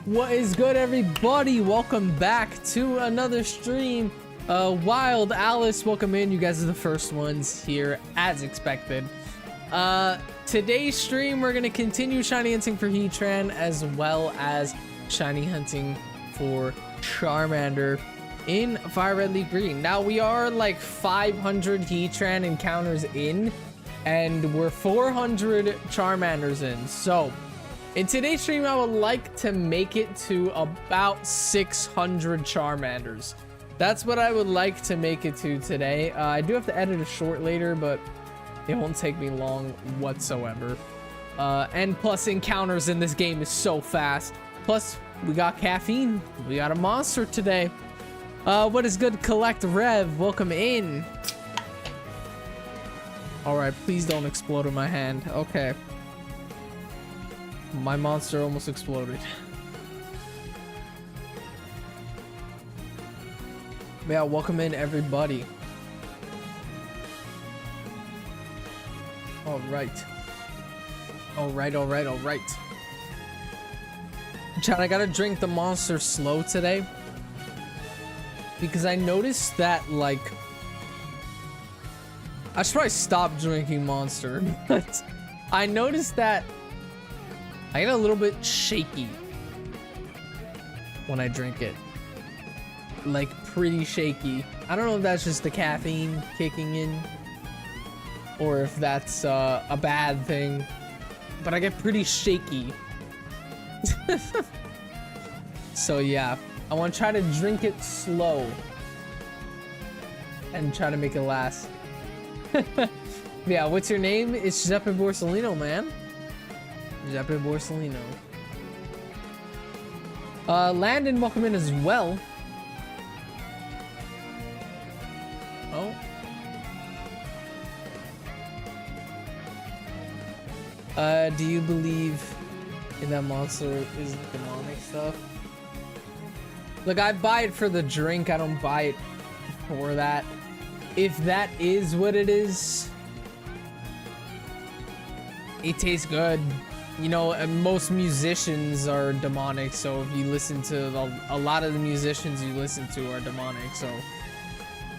What is good, everybody? Welcome back to another stream. Wild Alice, welcome in. You guys are the first ones here, as expected. Today's stream, we're gonna continue shiny hunting for Heatran, as well as shiny hunting for Charmander in Fire Red Leaf Green. Now, we are like 500 Heatran encounters in, and we're 400 Charmanders in. So, in today's stream, I would like to make it to about 600 Charmanders. That's what I would like to make it to today. I do have to edit a short later, but it won't take me long whatsoever. And plus, encounters in this game is so fast. Plus, we got caffeine. We got a monster today. What is good? Collect Rev. Welcome in. All right, please don't explode in my hand. Okay. My monster almost exploded. Yeah, welcome in, everybody. All right. All right. Chat, I gotta drink the monster slow today, because I noticed that, like, I should probably stop drinking monster, but I noticed that I get a little bit shaky when I drink it. Like, pretty shaky. I don't know if that's just the caffeine kicking in, or if that's a bad thing, but I get pretty shaky. So yeah, I want to try to drink it slow and try to make it last. Yeah, what's your name? It's Giuseppe Borsellino, man. Giuseppe Borsellino. Landon, welcome in as well. Oh. Do you believe in that monster is demonic stuff? Look, I buy it for the drink. I don't buy it for that. If that is what it is, it tastes good. You know, and most musicians are demonic, so if you listen to a lot of the musicians you listen to are demonic, so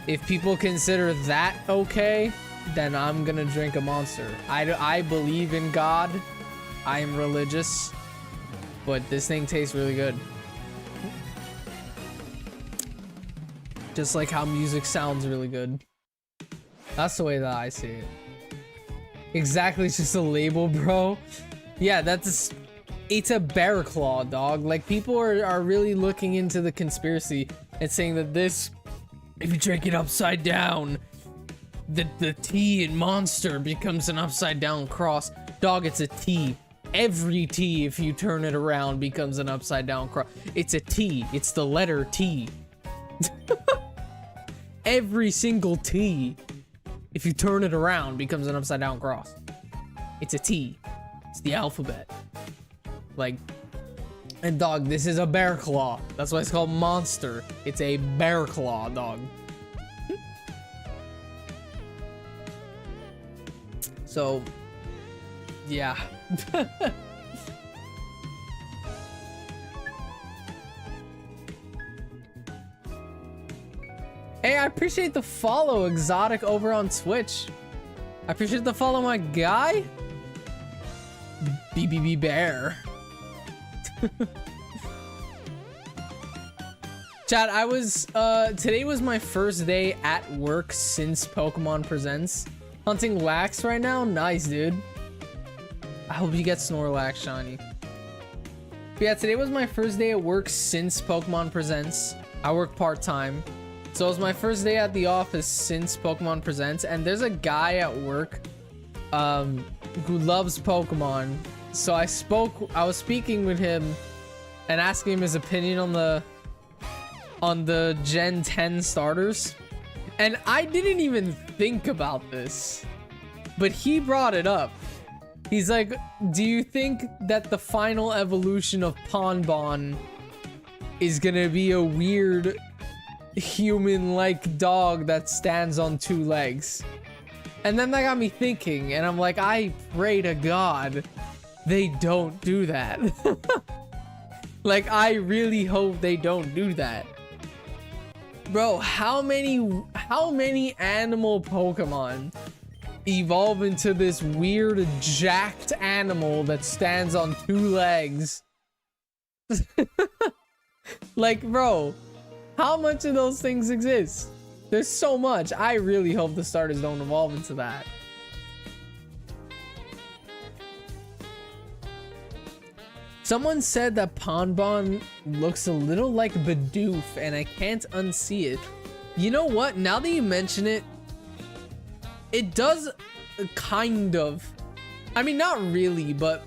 if people consider that okay, then I'm gonna drink a monster. I believe in God. I am religious. but this thing tastes really good. Just like how music sounds really good. That's the way that I see it. Exactly, it's just a label, bro. Yeah, it's a bear claw, dog. Like, people are really looking into the conspiracy and saying that this, if you drink it upside down, the T in Monster becomes an upside down cross. Dog, it's a T. Every T, if you turn it around, becomes an upside down cross. It's a T. It's the letter T. Every single T, if you turn it around, becomes an upside down cross. It's a T. It's the alphabet. Like, and dog, this is a bear claw. That's why it's called Monster. It's a bear claw, dog. So, yeah. Hey, I appreciate the follow, Exotic, over on Twitch. I appreciate the follow, my guy. BBB Bear. Chat, I was, today was my first day at work since Pokemon Presents. Hunting Wax right now? Nice, dude. I hope you get Snorlax shiny. But yeah, today was my first day at work since Pokemon Presents. I work part-time. So it was my first day at the office since Pokemon Presents, and there's a guy at work who loves Pokemon. So I was speaking with him and asking him his opinion on the Gen 10 starters. And I didn't even think about this, but he brought it up. He's like, do you think that the final evolution of Ponbon is gonna be a weird human-like dog that stands on two legs? And then that got me thinking, and I'm like, I pray to God they don't do that. Like, I really hope they don't do that. Bro, how many animal Pokemon evolve into this weird jacked animal that stands on two legs? Like, bro, how much of those things exist? There's so much. I really hope the starters don't evolve into that. Someone said that Ponbon looks a little like Bidoof, and I can't unsee it. You know what? Now that you mention it, it does kind of. I mean, not really, but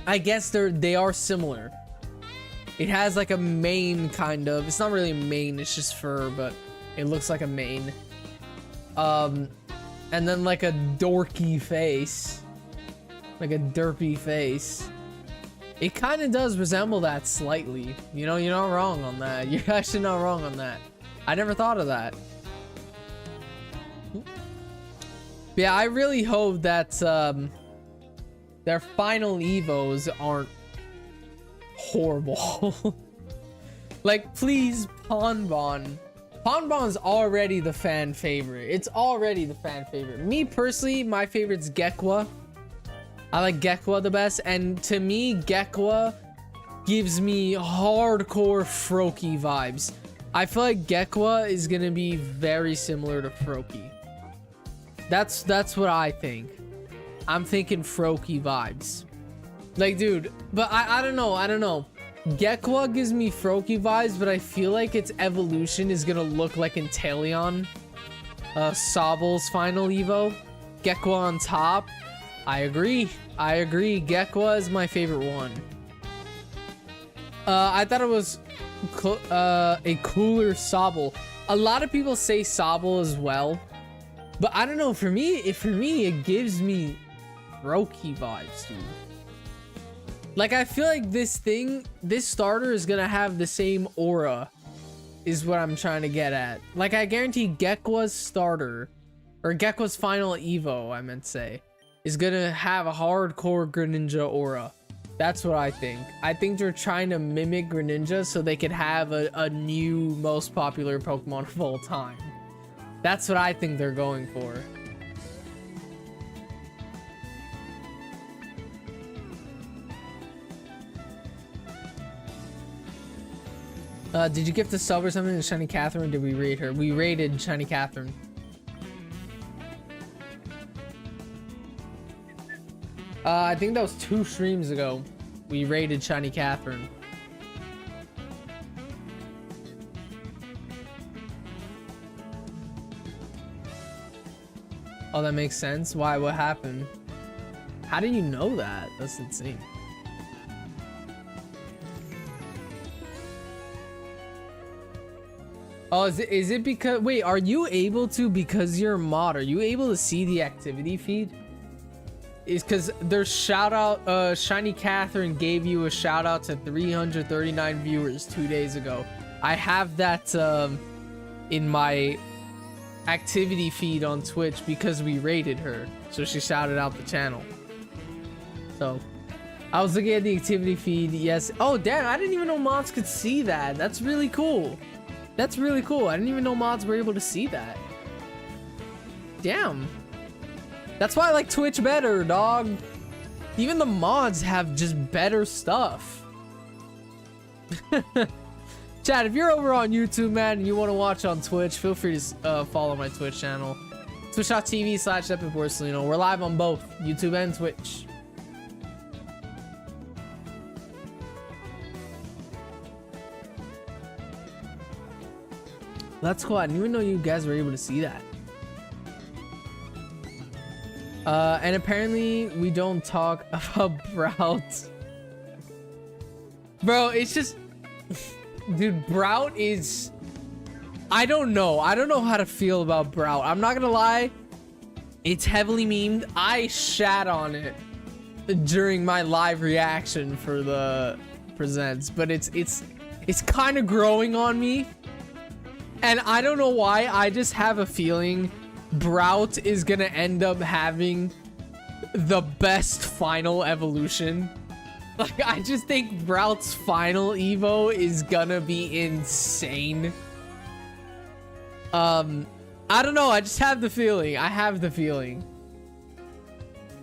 I guess they are similar. It has like a mane, kind of. It's not really a mane, it's just fur, but it looks like a mane. And then like a dorky face. Like a derpy face. It kind of does resemble that slightly. You know, you're not wrong on that. You're actually not wrong on that. I never thought of that. Yeah, I really hope that their final evos aren't horrible. Like, please, Ponbon. Ponbon's already the fan favorite. It's already the fan favorite. Me personally, my favorite's Gekwa. I like Gekwa the best, and to me, Gekwa gives me hardcore Froakie vibes. I feel like Gekwa is gonna be very similar to Froakie. That's what I think. I'm thinking Froakie vibes. Like, dude, but I don't know. Gekwa gives me Froakie vibes, but I feel like its evolution is gonna look like Inteleon. Sobble's final evo. Gekwa on top. I agree. Gekwa is my favorite one. I thought it was a cooler Sobble. A lot of people say Sobble as well, but I don't know. For me, it gives me Froakie vibes, dude. Like, I feel like this starter is gonna have the same aura, is what I'm trying to get at. Like, I guarantee Gekwa's starter, or Gekwa's final evo, I meant to say, is gonna have a hardcore Greninja aura. That's what I think. I think they're trying to mimic Greninja so they could have a new most popular Pokemon of all time. That's what I think they're going for. Did you gift a sub or something to Shiny Catherine? Or did we raid her? We raided Shiny Catherine. I think that was 2 streams ago. We raided Shiny Catherine. Oh, that makes sense. Why? What happened? How do you know that? That's insane. Oh, is it because... Wait, are you able to, because you're a mod, are you able to see the activity feed? Is because there's shout out, Shiny Catherine gave you a shout out to 339 viewers 2 days ago. I have that in my activity feed on Twitch because we raided her. So she shouted out the channel. So I was looking at the activity feed. Yes. Oh, damn. I didn't even know mods could see that. That's really cool. That's really cool. I didn't even know mods were able to see that. Damn. That's why I like Twitch better, dog. Even the mods have just better stuff. Chat, if you're over on YouTube, man, and you want to watch on Twitch, feel free to follow my Twitch channel. Twitch.tv/EpicWorslino. We're live on both YouTube and Twitch. That's cool. I didn't even know you guys were able to see that. And apparently we don't talk about Brout. Bro, it's just... Dude, Brout is... I don't know. I don't know how to feel about Brout. I'm not gonna lie. It's heavily memed. I shat on it during my live reaction for the presents. But it's kind of growing on me. And I don't know why. I just have a feeling Brout is gonna end up having the best final evolution. Like, I just think Brout's final Evo is gonna be insane. I don't know. I just have the feeling. I have the feeling.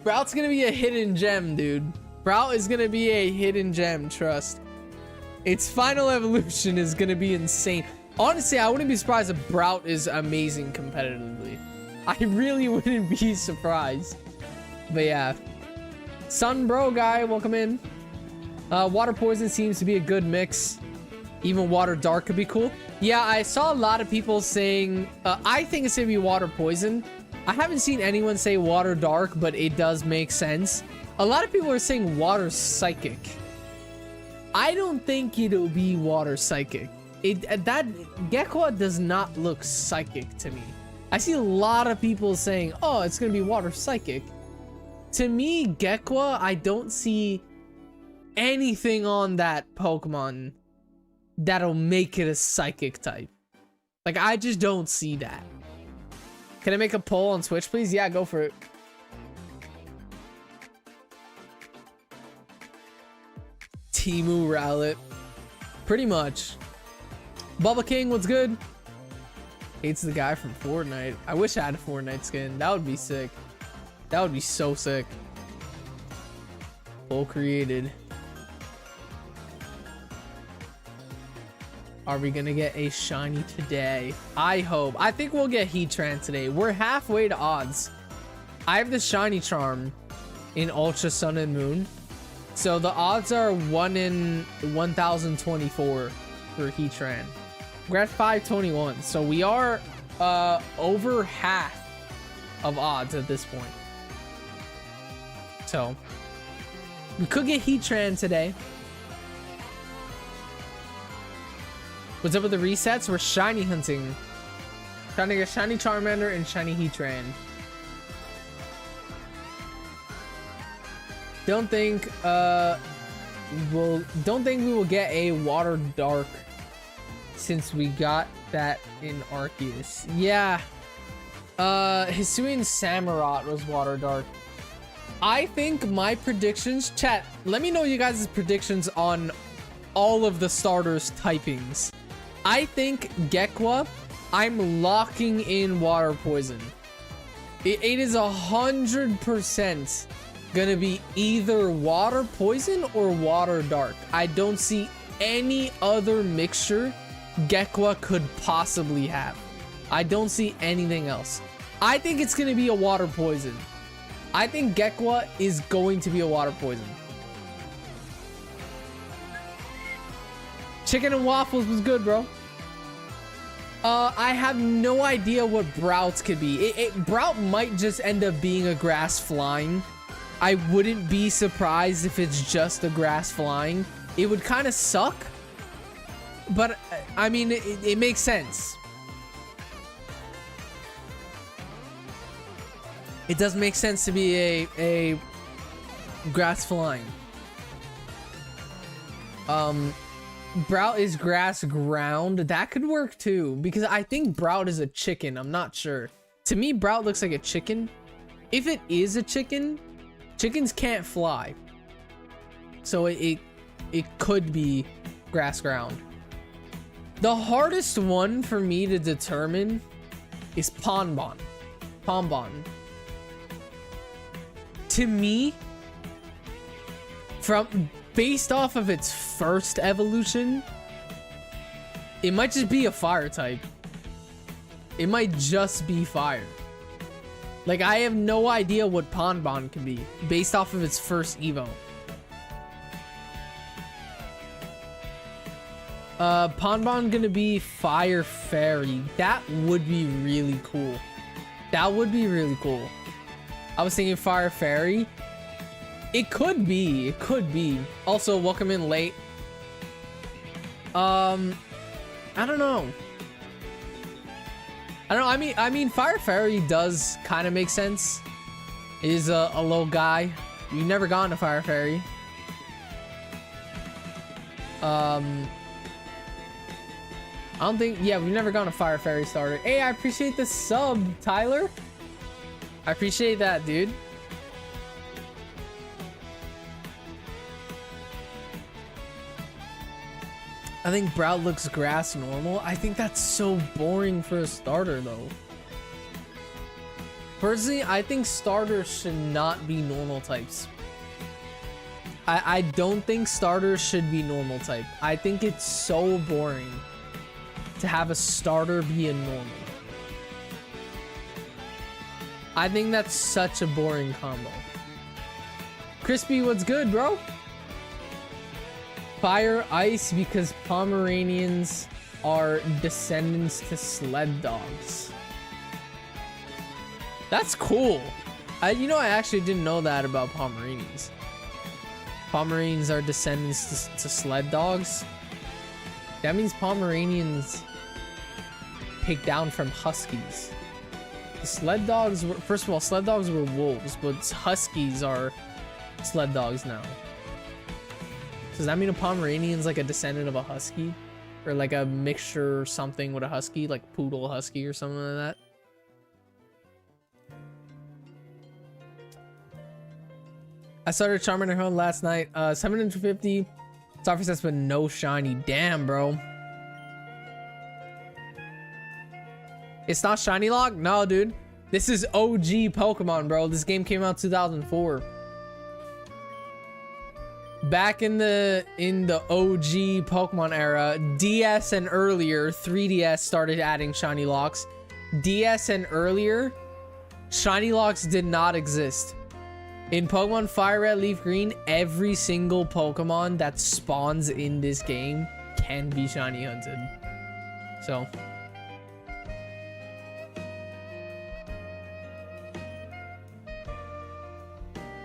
Brout's gonna be a hidden gem, dude. Brout is gonna be a hidden gem, trust. Its final evolution is gonna be insane. Honestly, I wouldn't be surprised if Brout is amazing competitively. I really wouldn't be surprised. But yeah. Sun Bro guy, welcome in. Water Poison seems to be a good mix. Even Water Dark could be cool. Yeah, I saw a lot of people saying... I think it's gonna be Water Poison. I haven't seen anyone say Water Dark, but it does make sense. A lot of people are saying Water Psychic. I don't think it'll be Water Psychic. That Gekwa does not look psychic to me. I see a lot of people saying, oh, it's gonna be Water Psychic. To me, Gekwa, I don't see anything on that Pokemon that'll make it a psychic type. Like, I just don't see that. Can I make a poll on Twitch, please? Yeah, go for it. Timu Rowlet. Pretty much. Bubba King, what's good? Hates the guy from Fortnite. I wish I had a Fortnite skin. That would be sick. That would be so sick. Full created. Are we gonna get a shiny today? I hope. I think we'll get Heatran today. We're halfway to odds. I have the shiny charm in Ultra Sun and Moon. So the odds are 1 in 1024 for Heatran. We're at 521, so we are over half of odds at this point. So we could get Heatran today. What's up with the resets? We're shiny hunting. Trying to get shiny Charmander and shiny Heatran. Don't think we will get a Water Dark since we got that in Arceus. Yeah. Hisuian Samurott was Water Dark. I think my predictions, chat, let me know you guys' predictions on all of the starters typings. I think Gekwa, I'm locking in Water Poison. It is 100% gonna be either Water Poison or Water Dark. I don't see any other mixture Gekwa could possibly have. I don't see anything else. I think it's going to be a water poison. I think Gekwa is going to be a water poison. Chicken and waffles was good, bro. I have no idea what Brouts could be. Brout might just end up being a grass flying. I wouldn't be surprised if it's just a grass flying. It would kind of suck. But, I mean, it makes sense. It does make sense to be a grass flying. Brout is grass ground. That could work too, because I think Brout is a chicken. I'm not sure. To me, Brout looks like a chicken. If it is a chicken, chickens can't fly. So it could be grass ground. The hardest one for me to determine is Ponbon. Ponbon. To me, based off of its first evolution, it might just be a fire type. It might just be fire. Like, I have no idea what Ponbon can be based off of its first evo. Ponbon gonna be fire fairy. That would be really cool. That would be really cool. I was thinking fire fairy. It could be. It could be. Also, welcome in late. I don't know. I mean, Fire Fairy does kind of make sense. It is a little guy. You've never gone to Fire Fairy. I don't think. Yeah, we've never gone to Fire Fairy starter. Hey, I appreciate the sub, Tyler. I appreciate that, dude. I think Brout looks grass normal. I think that's so boring for a starter, though. Personally, I think starters should not be normal types. I don't think starters should be normal type. I think it's so boring to have a starter be a normal. I think that's such a boring combo. Crispy, what's good, bro? Fire ice because Pomeranians are descendants to sled dogs. That's cool. You know, I actually didn't know that about Pomeranians. Pomeranians are descendants to sled dogs. That means Pomeranians picked down from Huskies. The sled dogs were, first of all, sled dogs were wolves, but Huskies are sled dogs now. Does that mean a Pomeranian's like a descendant of a Husky? Or like a mixture or something with a Husky? Like Poodle Husky or something like that? I started Charmander Hunt last night. 750 Starfish sets but no shiny. Damn, bro. It's not shiny lock? No, dude. This is OG Pokemon, bro. This game came out 2004. Back in the OG Pokemon era, DS and earlier, 3DS started adding shiny locks. DS and earlier, shiny locks did not exist. In Pokemon Fire Red, Leaf Green, every single Pokemon that spawns in this game can be shiny hunted. So.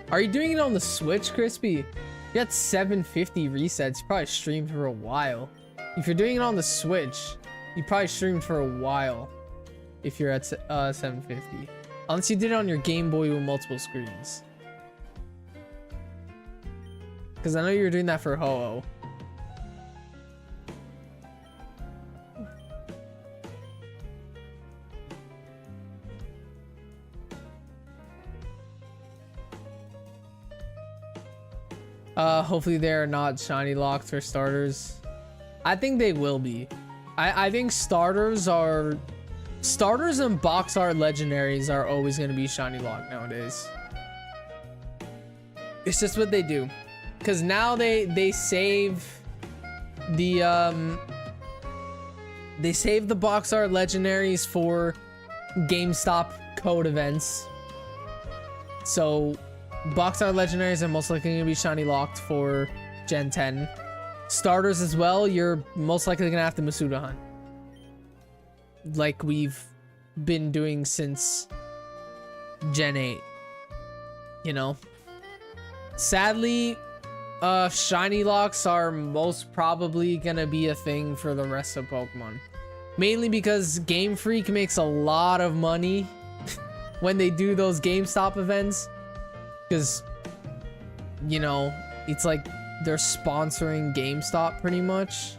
Are you doing it on the Switch, Crispy? You got 750 resets. You probably streamed for a while. If you're doing it on the Switch, you probably streamed for a while. If you're at 750. Unless you did it on your Game Boy with multiple screens. Because I know you were doing that for Ho-Oh. Hopefully they're not shiny locks for starters. I think they will be. I think starters and box art legendaries are always going to be shiny lock nowadays. It's just what they do. Because now they save the They saved the box art legendaries for GameStop code events. So box art legendaries are most likely going to be shiny locked for Gen 10. Starters as well, you're most likely going to have to Masuda hunt. Like we've been doing since Gen 8. You know? Sadly, shiny locks are most probably going to be a thing for the rest of Pokemon. Mainly because Game Freak makes a lot of money when they do those GameStop events. Because, you know, it's like they're sponsoring GameStop pretty much.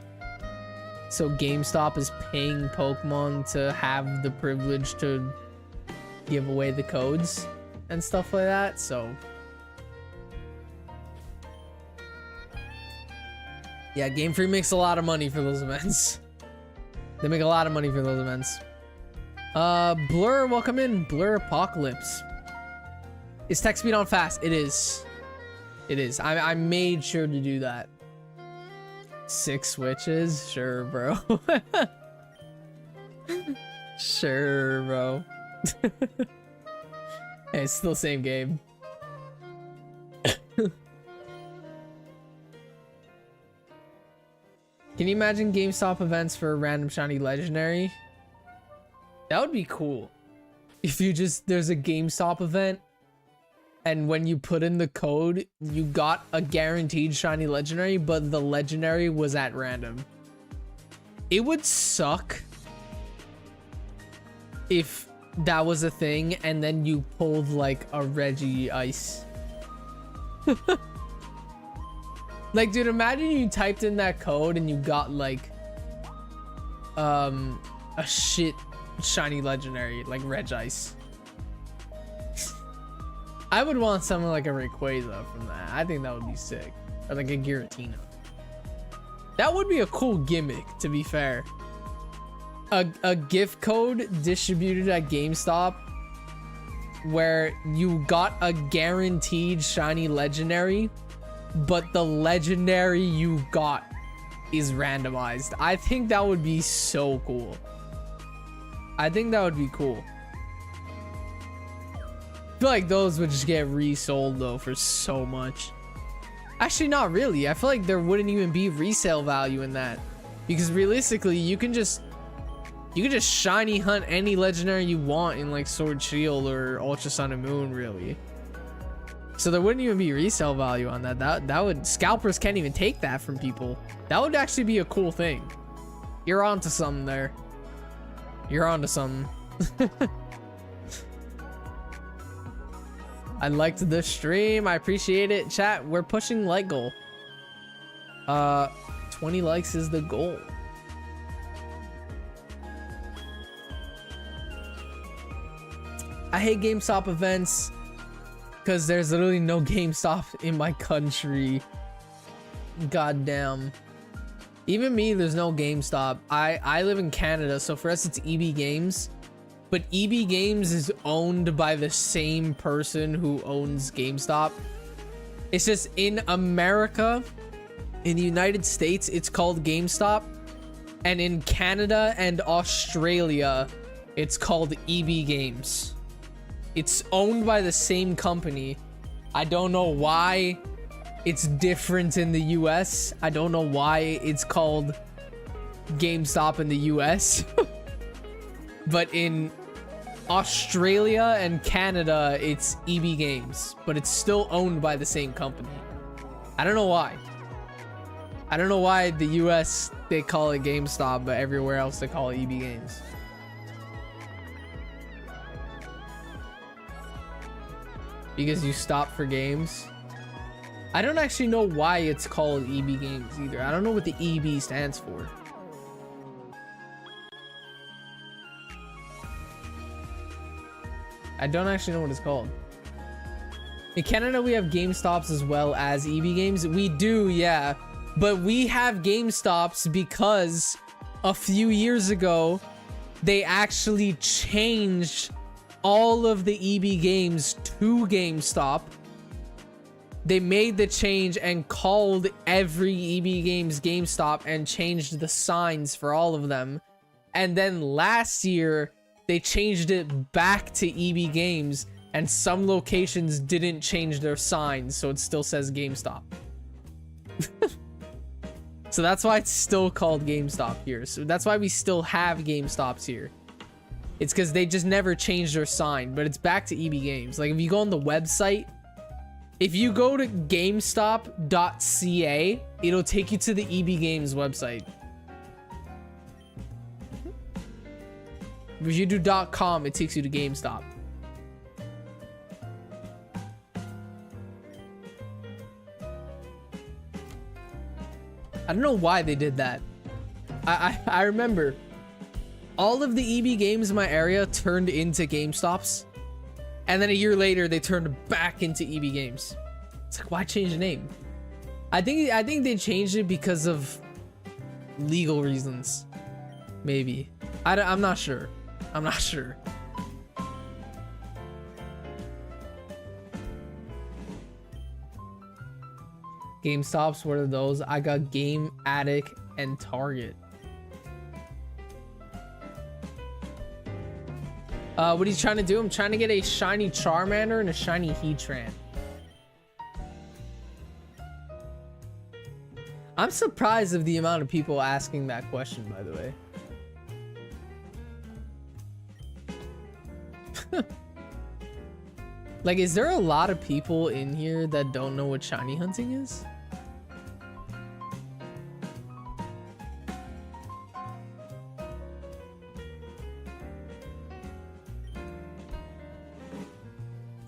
So GameStop is paying Pokemon to have the privilege to give away the codes and stuff like that. So yeah, Game Freak makes a lot of money for those events. They make a lot of money for those events. Blur, welcome in. Blur Apocalypse. Is text speed on fast? It is. It is. I made sure to do that. 6 switches? Sure, bro. Sure, bro. Hey, it's still the same game. Can you imagine GameStop events for a random shiny legendary? That would be cool. If you just, there's a GameStop event, and when you put in the code, you got a guaranteed shiny legendary, but the legendary was at random. It would suck if that was a thing, and then you pulled like a Reggie Ice. Like, dude, imagine you typed in that code and you got like a shit shiny legendary like Reg Ice. I would want something like a Rayquaza from that. I think that would be sick. Or like a Giratina. That would be a cool gimmick, to be fair. A gift code distributed at GameStop where you got a guaranteed shiny legendary, but the legendary you got is randomized. I think that would be so cool. I think that would be cool. I feel like those would just get resold though for so much. Actually, not really. I feel like there wouldn't even be resale value in that, because realistically you can just shiny hunt any legendary you want in like Sword Shield or Ultra Sun and Moon, really. So there wouldn't even be resale value on that. That would, scalpers can't even take that from people. That would actually be a cool thing. You're onto something there. You're onto something. I liked the stream. I appreciate it. Chat, we're pushing like goal. 20 likes is the goal. I hate GameStop events because there's literally no GameStop in my country. Goddamn. Even me, there's no GameStop. I live in Canada, so for us it's EB Games. But EB Games is owned by the same person who owns GameStop. It's just in America, in the United States, it's called GameStop. And in Canada and Australia, it's called EB Games. It's owned by the same company. I don't know why it's different in the US. I don't know why it's called GameStop in the US. But in Australia and Canada, it's EB Games. But it's still owned by the same company. I don't know why. I don't know why the US, they call it GameStop, but everywhere else they call it EB Games. Because you stop for games. I don't actually know why it's called EB Games either. I don't know what the EB stands for. I don't actually know what it's called. In Canada, we have GameStops as well as EB Games. We do, yeah. But we have GameStops because a few years ago, they actually changed all of the EB Games to GameStop. They made the change and called every EB Games GameStop and changed the signs for all of them. And then last year, they changed it back to EB Games, and some locations didn't change their signs, so it still says GameStop. So that's why it's still called GameStop here. So that's why we still have GameStops here. It's because they just never changed their sign, but it's back to EB Games. Like if you go on the website, if you go to GameStop.ca, it'll take you to the EB Games website. If you do .com, it takes you to GameStop. I don't know why they did that. I remember all of the EB Games in my area turned into GameStops, and then a year later they turned back into EB Games. It's like, why change the name? I think they changed it because of legal reasons. Maybe. I'm not sure. I'm not sure. GameStops, what are those? I got Game Addict and Target. What are you trying to do? I'm trying to get a shiny Charmander and a shiny Heatran. I'm surprised of the amount of people asking that question, by the way. Like, is there a lot of people in here that don't know what shiny hunting is?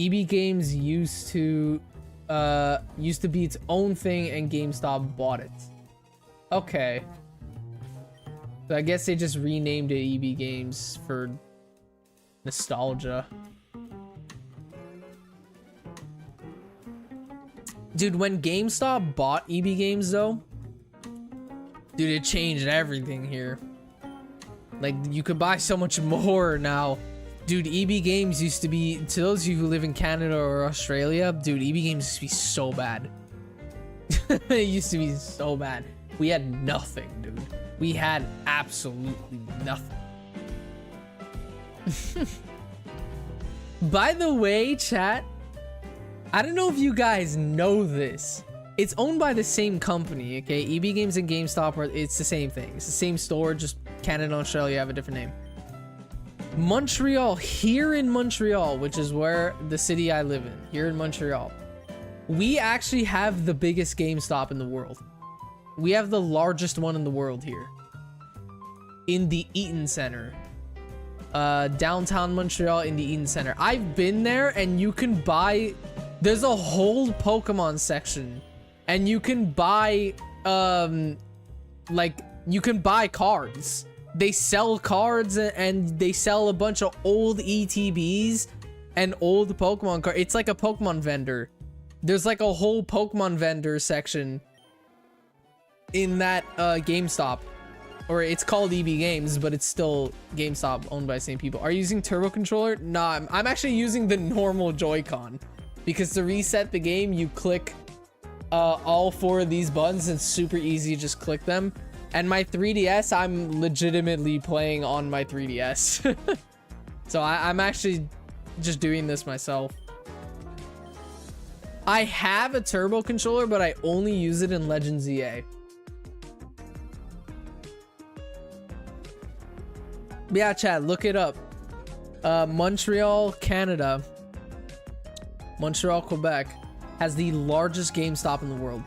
EB Games used to be its own thing, and GameStop bought it. Okay. So I guess they just renamed it EB Games for nostalgia. Dude, when GameStop bought EB Games though, dude, it changed everything here. Like, you could buy so much more now. Dude, EB Games used to be, to those of you who live in Canada or Australia, dude, EB Games used to be so bad. It used to be so bad. We had nothing, dude. We had absolutely nothing. By the way, chat, I don't know if you guys know this. It's owned by the same company, okay? EB Games and GameStop it's the same thing. It's the same store, just Canada and Australia have a different name. Montreal, here in Montreal, which is where the city I live in, here in Montreal, we actually have the biggest GameStop in the world. We have the largest one in the world here. In the Eaton Center. Downtown Montreal in the Eaton Center. I've been there, and you can buy... There's a whole Pokemon section, and you can buy, like, you can buy cards. They sell cards, and they sell a bunch of old ETBs and old Pokemon cards. It's like a Pokemon vendor. There's like a whole Pokemon vendor section in that GameStop. Or it's called EB Games, but it's still GameStop, owned by the same people. Are you using Turbo Controller? Nah, I'm actually using the normal Joy-Con. Because to reset the game, you click all 4 of these buttons. It's super easy to just click them. And my 3DS, I'm legitimately playing on my 3DS. So I'm actually just doing this myself. I have a Turbo Controller, but I only use it in Legends EA. Yeah, chat, look it up. Montreal, Canada. Montreal, Quebec has the largest GameStop in the world.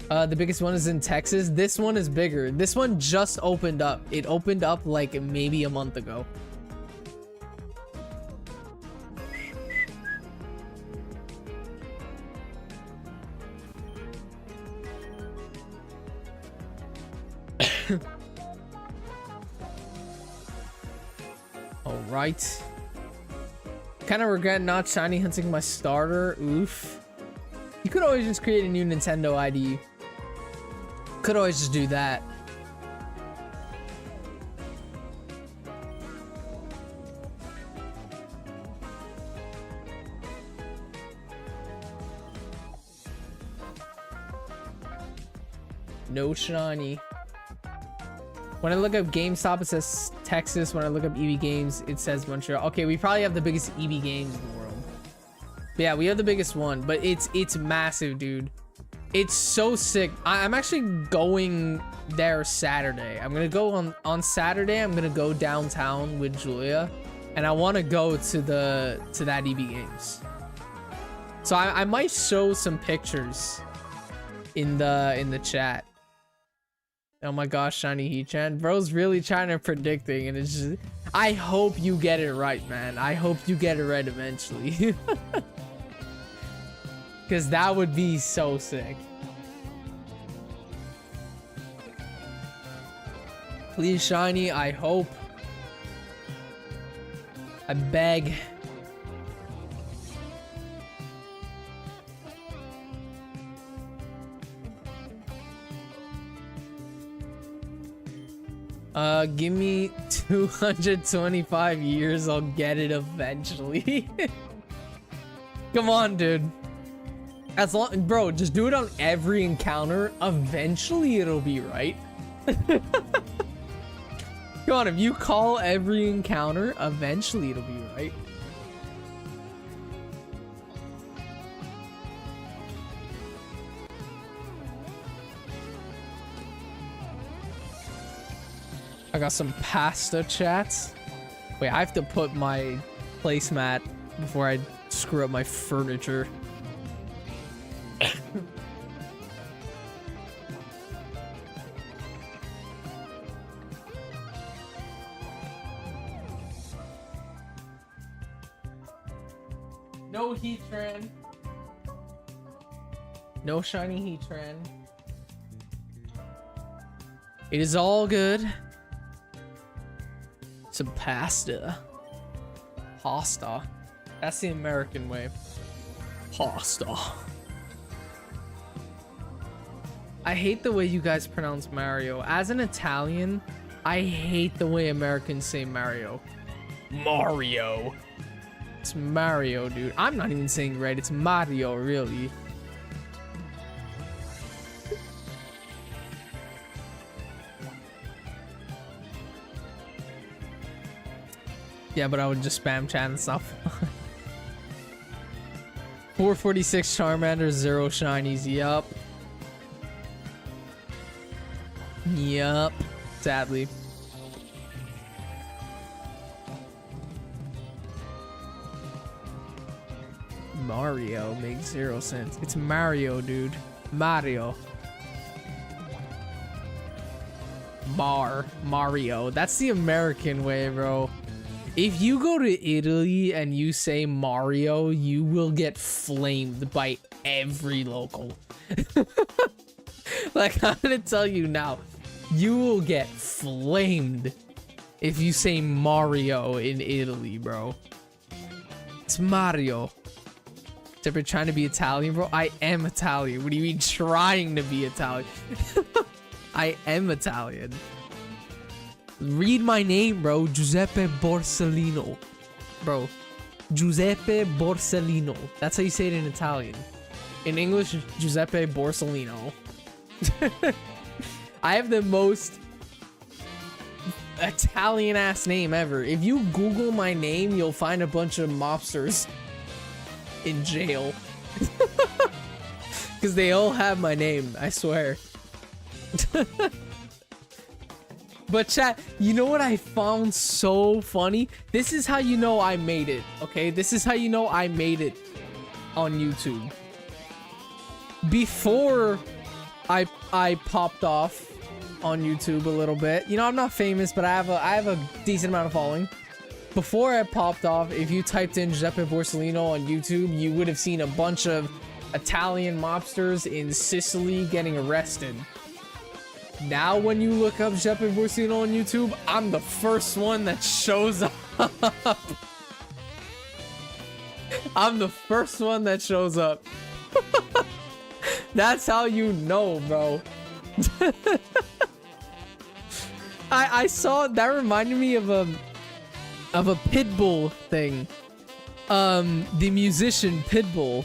The biggest one is in Texas. This one is bigger. This one just opened up. It opened up like maybe a month ago. Alright. Kind of regret not shiny hunting my starter. Oof. You could always just create a new Nintendo ID. Could always just do that. No shiny. When I look up GameStop, it says Texas. When I look up EB Games, it says Montreal. Okay, we probably have the biggest EB Games in the world. But yeah, we have the biggest one, but it's massive, dude. It's so sick. I'm actually going there Saturday. I'm gonna go on Saturday. I'm gonna go downtown with Julia, and I want to go to that EB Games. So I might show some pictures in the chat. Oh my gosh, Shiny Heatran. Bro's really trying to predicting, and it's just... I hope you get it right, man. I hope you get it right eventually. Because that would be so sick. Please, Shiny, I hope. I beg. Give me 225 years, I'll get it eventually. Come on, dude. As long, bro, just do it on every encounter. Eventually, it'll be right. Come on, if you call every encounter, eventually it'll be right. I got some pasta chats. Wait, I have to put my placemat before I screw up my furniture. No Heatran. No shiny Heatran. It is all good. Some pasta. Pasta. That's the American way. Pasta. I hate the way you guys pronounce Mario. As an Italian, I hate the way Americans say Mario. Mario. It's Mario, dude. I'm not even saying right. It's Mario, really. Yeah, but I would just spam chat and stuff. 446 Charmander, 0 shinies. Yup. Yup. Sadly. Mario makes 0 sense. It's Mario, dude. Mario. Mario. That's the American way, bro. If you go to Italy and you say Mario, you will get flamed by every local. Like, I'm gonna tell you now, you will get flamed if you say Mario in Italy, bro. It's Mario. Except you're trying to be Italian, bro. I am Italian. What do you mean trying to be Italian? I am Italian. Read my name, bro. Giuseppe Borsellino. Bro. Giuseppe Borsellino. That's how you say it in Italian. In English, Giuseppe Borsellino. I have the most Italian ass name ever. If you Google my name, you'll find a bunch of mobsters in jail. Because they all have my name, I swear. But chat, you know what I found so funny? This is how you know I made it, okay? This is how you know I made it on YouTube. Before I popped off on YouTube a little bit. You know, I'm not famous, but I have a decent amount of following. Before I popped off, if you typed in Giuseppe Borsellino on YouTube, you would have seen a bunch of Italian mobsters in Sicily getting arrested. Now when you look up Giuseppe Borsellino on YouTube, I'm the first one that shows up. I'm the first one that shows up. That's how you know, bro. I saw that reminded me of a Pitbull thing. The musician Pitbull.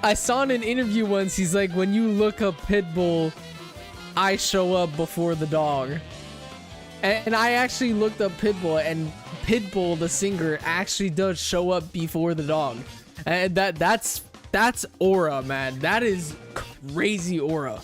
I saw in an interview once, he's like, when you look up Pitbull, I show up before the dog. And I actually looked up Pitbull, and Pitbull, the singer, actually does show up before the dog. And that's aura, man. That is crazy aura.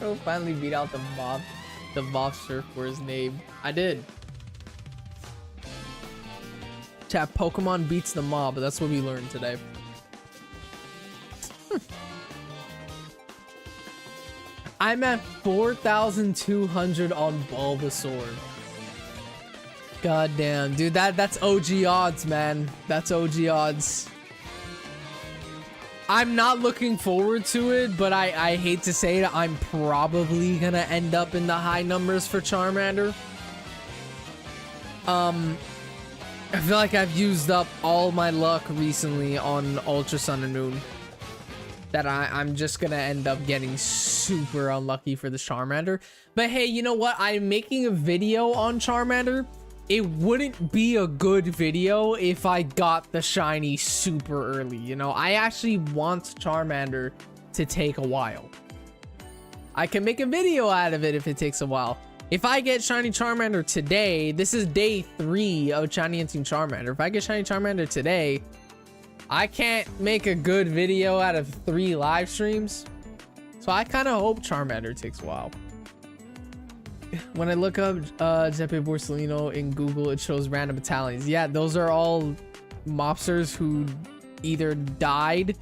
I finally beat out the mob surf for his name. I did. Chat, Pokemon beats the mob. That's what we learned today. I'm at 4,200 on Bulbasaur. God damn, dude, that's OG odds, man. That's OG odds. I'm not looking forward to it, but I hate to say it, I'm probably gonna end up in the high numbers for Charmander. I feel like I've used up all my luck recently on Ultra Sun and Moon. That I'm just gonna end up getting super unlucky for the Charmander. But hey, you know what? I'm making a video on Charmander. It wouldn't be a good video if I got the shiny super early, you know? I actually want Charmander to take a while. I can make a video out of it if it takes a while. If I get shiny Charmander today, this is day 3 of shiny hunting Charmander. If I get shiny Charmander today, I can't make a good video out of 3 live streams. So I kind of hope Charmander takes a while. When I look up Giuseppe Borsellino in Google, it shows random battalions. Yeah, those are all mobsters who either died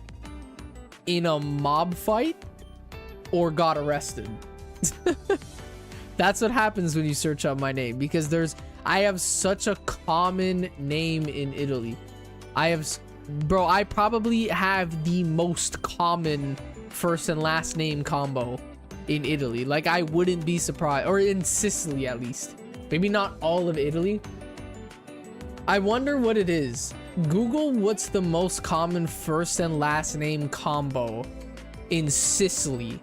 in a mob fight or got arrested. That's what happens when you search up my name, because I have such a common name in Italy. Bro, I probably have the most common first and last name combo in Italy. Like, I wouldn't be surprised, or in Sicily at least. Maybe not all of Italy. I wonder what it is. Google what's the most common first and last name combo in Sicily.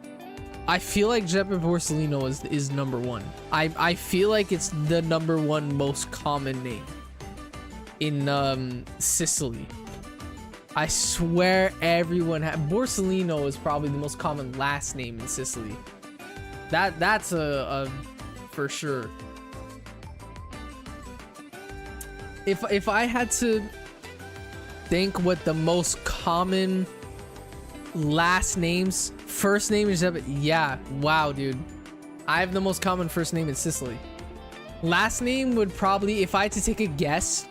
I feel like Giuseppe Borsellino is number 1. I feel like it's the number 1 most common name in Sicily. I swear everyone Borsellino is probably the most common last name in Sicily. That's a for sure. If I had to think what the most common last names, first name is, yeah, wow, dude. I have the most common first name in Sicily. Last name would probably, if I had to take a guess,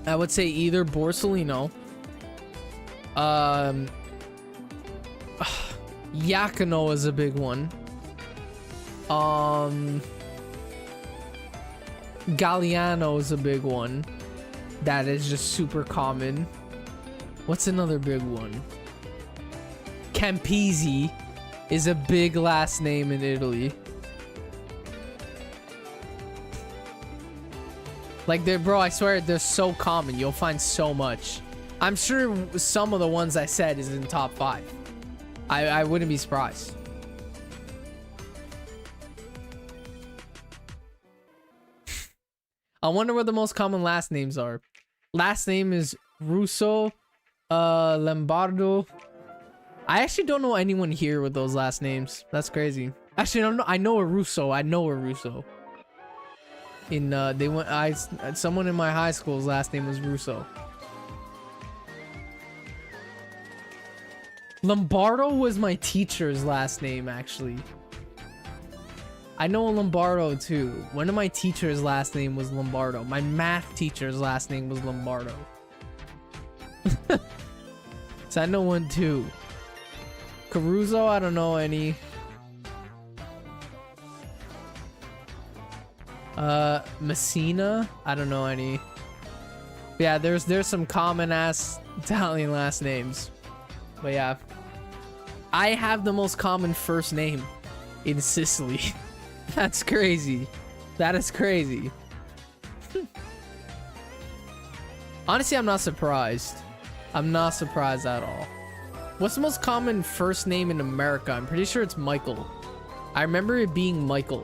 I would say either Borsellino, Iacono is a big one. Galliano is a big one. That is just super common. What's another big one? Campisi is a big last name in Italy. Like, bro, I swear they're so common. You'll find so much. I'm sure some of the ones I said is in top 5. I wouldn't be surprised. I wonder what the most common last names are. Last name is Russo, Lombardo. I actually don't know anyone here with those last names. That's crazy. Actually, I know a Russo. I know a Russo. Someone in my high school's last name was Russo. Lombardo was my teacher's last name, actually. I know a Lombardo too. One of my teacher's last name was Lombardo. My math teacher's last name was Lombardo. So I know one too. Caruso, I don't know any. Messina, I don't know any. But yeah, there's some common ass Italian last names. But yeah, I have the most common first name in Sicily. That's crazy. That is crazy. Honestly, I'm not surprised. I'm not surprised at all. What's the most common first name in America? I'm pretty sure it's Michael. I remember it being Michael.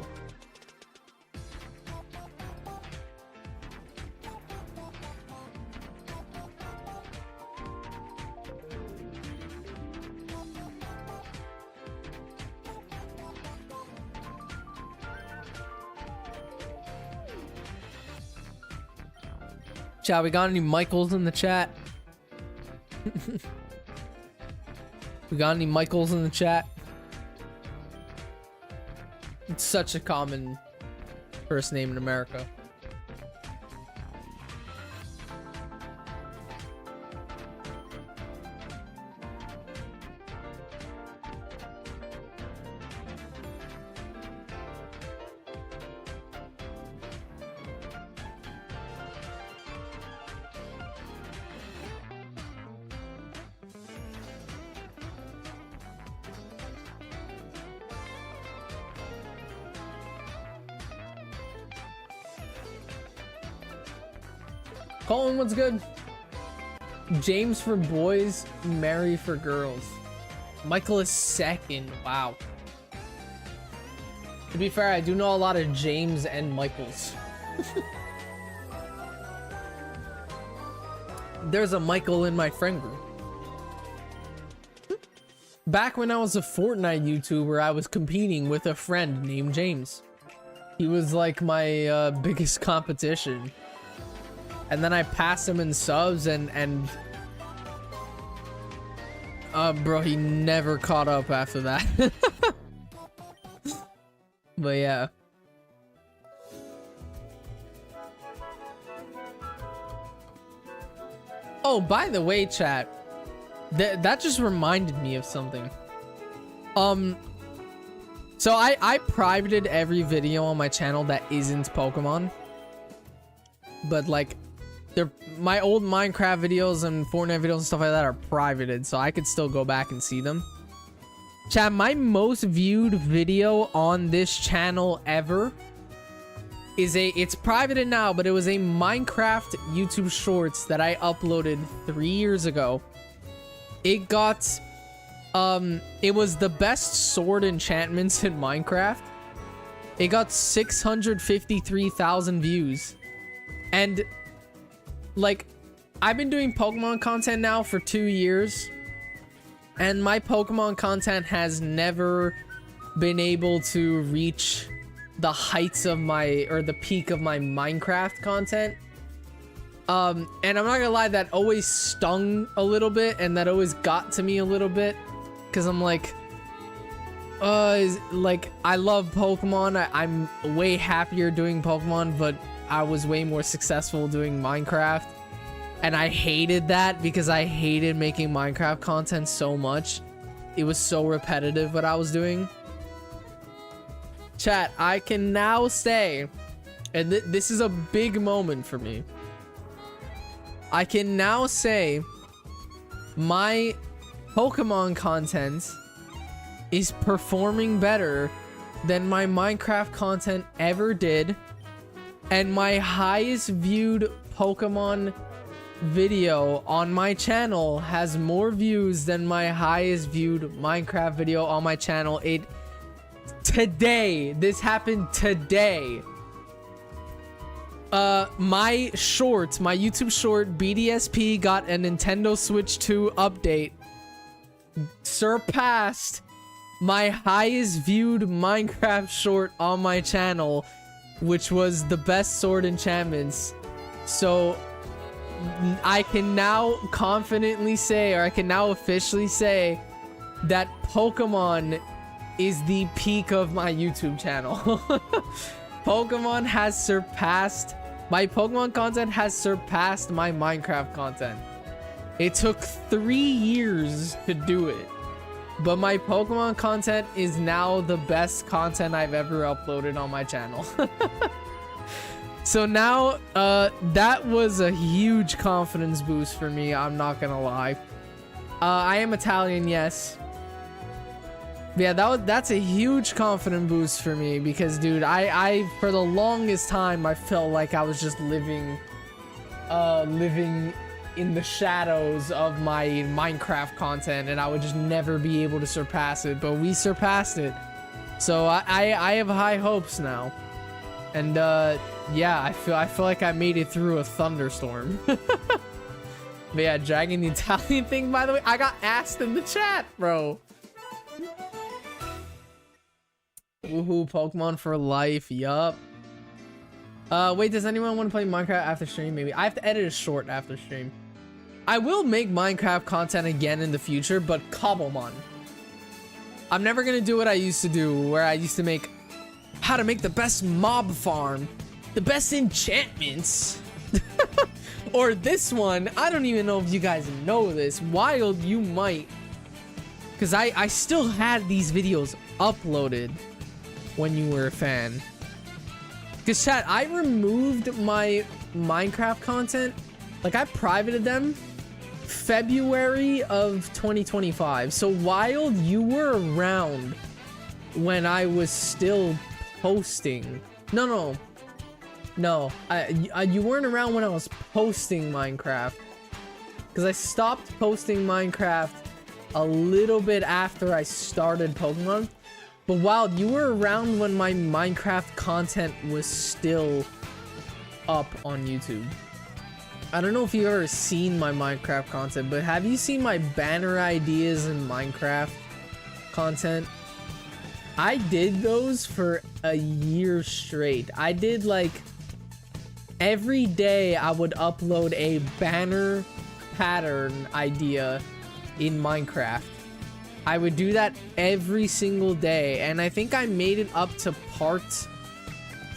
Chat, we got any Michaels in the chat? We got any Michaels in the chat? It's such a common first name in America. Colin, what's good? James for boys, Mary for girls. Michael is second. Wow. To be fair, I do know a lot of James and Michaels. There's a Michael in my friend group. Back when I was a Fortnite YouTuber, I was competing with a friend named James. He was like my biggest competition. And then I passed him in subs and bro, he never caught up after that. But yeah. Oh, by the way, chat, that just reminded me of something. So I privated every video on my channel that isn't Pokemon. But like, my old Minecraft videos and Fortnite videos and stuff like that are privated, so I could still go back and see them. Chat, my most viewed video on this channel ever is it's privated now, but it was a Minecraft YouTube Shorts that I uploaded 3 years ago. It got, it was the best sword enchantments in Minecraft. It got 653,000 views. And like, I've been doing Pokemon content now for 2 years, and my Pokemon content has never been able to reach the heights of the peak of my Minecraft content. And I'm not gonna lie, that always stung a little bit, and that always got to me a little bit, because I'm like, like, I love Pokemon. I'm way happier doing Pokemon, but I was way more successful doing Minecraft, and I hated that because I hated making Minecraft content so much. It was so repetitive what I was doing. Chat, I can now say, and this is a big moment for me, I can now say my Pokemon content is performing better than my Minecraft content ever did. And my highest viewed Pokemon video on my channel has more views than my highest viewed Minecraft video on my channel. Today, this happened today. My YouTube short, BDSP, got a Nintendo Switch 2 update. Surpassed my highest viewed Minecraft short on my channel, which was the best sword enchantments. So I can now confidently say, or I can now officially say, that Pokemon is the peak of my YouTube channel. Pokemon has surpassed, my Pokemon content has surpassed my Minecraft content. It took 3 years to do it, but my Pokemon content is now the best content I've ever uploaded on my channel. So now, that was a huge confidence boost for me, I'm not gonna lie. I am Italian, yes. But yeah, that's a huge confidence boost for me because, dude, I for the longest time, I felt like I was just living living in the shadows of my Minecraft content, and I would just never be able to surpass it, but we surpassed it. So I have high hopes now. And yeah, I feel like I made it through a thunderstorm. But yeah, dragging the Italian thing, by the way, I got asked in the chat, bro. Woohoo, Pokemon for life, yup. Wait, does anyone want to play Minecraft after stream? Maybe. I have to edit a short after stream. I will make Minecraft content again in the future, but Cobblemon. I'm never gonna do what I used to do, where I used to make how to make the best mob farm, the best enchantments. Or this one, I don't even know if you guys know this. Wild, you might. Because I still had these videos uploaded when you were a fan. Because chat, I removed my Minecraft content. Like, I privated them February of 2025. So Wild, you were around when I was still posting. No. You weren't around when I was posting Minecraft. Because I stopped posting Minecraft a little bit after I started Pokemon. But Wild, you were around when my Minecraft content was still up on YouTube. I don't know if you've ever seen my Minecraft content, but have you seen my banner ideas in Minecraft content? I did those for a year straight. I did like every day I would upload a banner pattern idea in Minecraft. I would do that every single day, and I think I made it up to part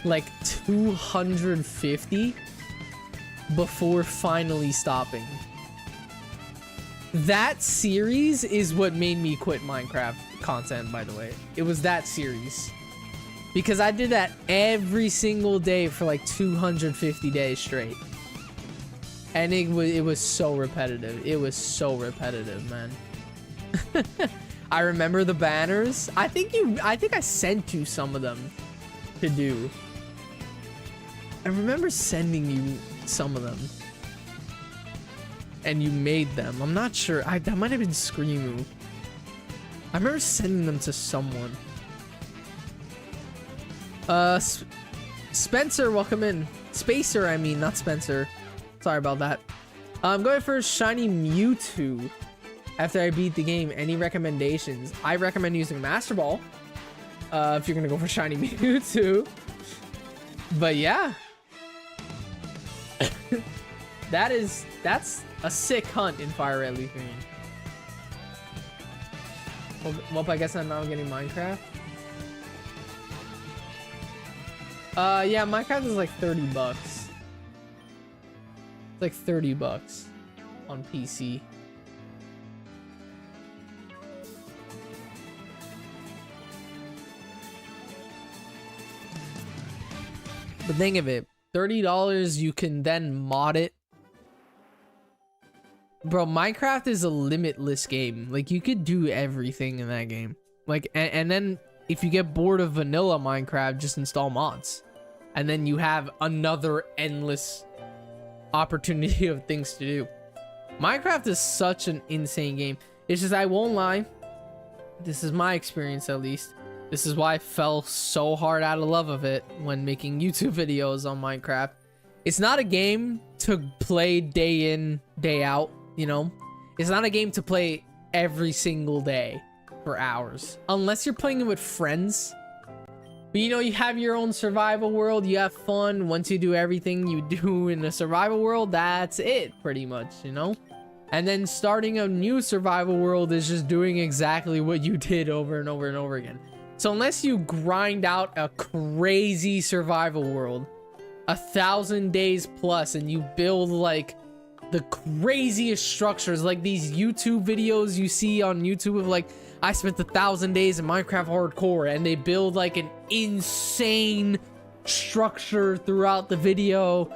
like 250 before finally stopping. That series is what made me quit Minecraft content, by the way. It was that series. Because I did that every single day for like 250 days straight. And it was so repetitive. It was so repetitive, man. I remember the banners. I think I sent you some of them to do. I remember sending you some of them. And you made them. I'm not sure. That might have been Screamu. I remember sending them to someone. Spencer, welcome in. Spacer, I mean, not Spencer. Sorry about that. I'm going for Shiny Mewtwo. After I beat the game, any recommendations? I recommend using Master Ball. If you're gonna go for Shiny Mewtwo. But yeah. That's a sick hunt in Fire Red Leaf Green. Well, I guess I'm now getting Minecraft. Yeah, Minecraft is like 30 bucks. It's like 30 bucks on PC. But think of it, $30, you can then mod it. Bro, Minecraft is a limitless game. Like, you could do everything in that game. Like, and then if you get bored of vanilla Minecraft, just install mods. And then you have another endless opportunity of things to do. Minecraft is such an insane game. It's just, I won't lie. This is my experience, at least. This is why I fell so hard out of love of it when making YouTube videos on Minecraft. It's not a game to play day in, day out, you know? It's not a game to play every single day for hours. Unless you're playing it with friends. But you know, you have your own survival world, you have fun. Once you do everything you do in the survival world, that's it, pretty much, you know? And then starting a new survival world is just doing exactly what you did over and over and over again. So unless you grind out a crazy survival world, 1,000 days plus, and you build like the craziest structures, like these YouTube videos you see on YouTube of like, I spent 1,000 days in Minecraft Hardcore, and they build like an insane structure throughout the video.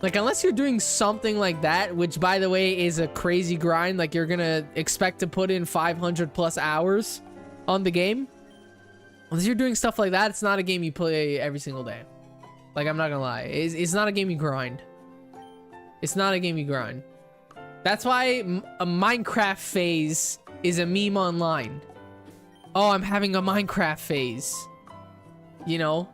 Like, unless you're doing something like that, which by the way is a crazy grind, like you're gonna expect to put in 500 plus hours on the game. Unless you're doing stuff like that, it's not a game you play every single day. Like, I'm not gonna lie, it's not a game you grind. It's not a game you grind. That's why a Minecraft phase is a meme online. Oh, I'm having a Minecraft phase. You know?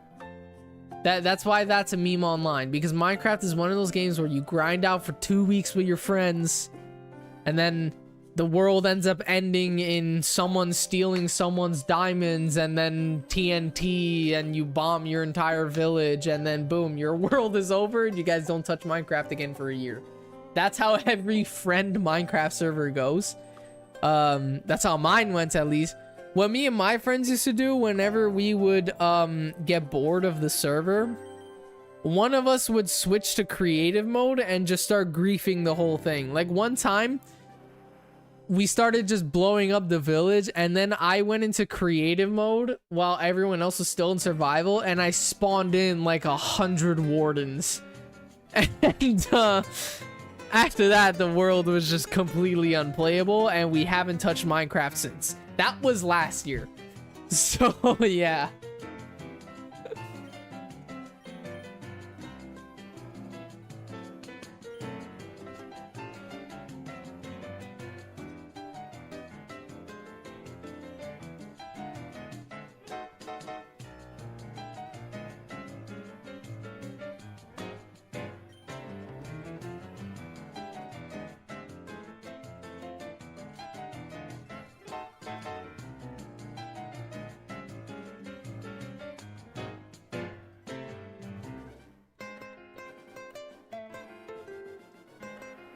That's why that's a meme online. Because Minecraft is one of those games where you grind out for 2 weeks with your friends. And then the world ends up ending in someone stealing someone's diamonds. And then TNT. And you bomb your entire village. And then boom, your world is over. And you guys don't touch Minecraft again for a year. That's how every friend Minecraft server goes. That's how mine went, at least. What me and my friends used to do whenever we would get bored of the server, one of us would switch to creative mode and just start griefing the whole thing. Like one time, we started just blowing up the village, and then I went into creative mode while everyone else was still in survival, and I spawned in like 100 wardens. And after that, the world was just completely unplayable, and we haven't touched Minecraft since. That was last year. So, yeah.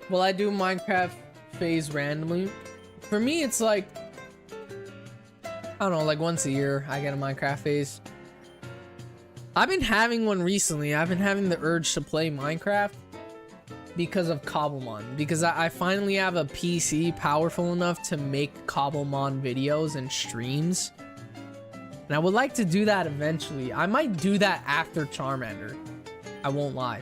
Well, I do Minecraft phase randomly. For me, it's like, I don't know, like once a year I get a Minecraft phase. I've been having one recently. I've been having the urge to play Minecraft because of Cobblemon. Because I finally have a PC powerful enough to make Cobblemon videos and streams. And I would like to do that eventually. I might do that after Charmander. I won't lie.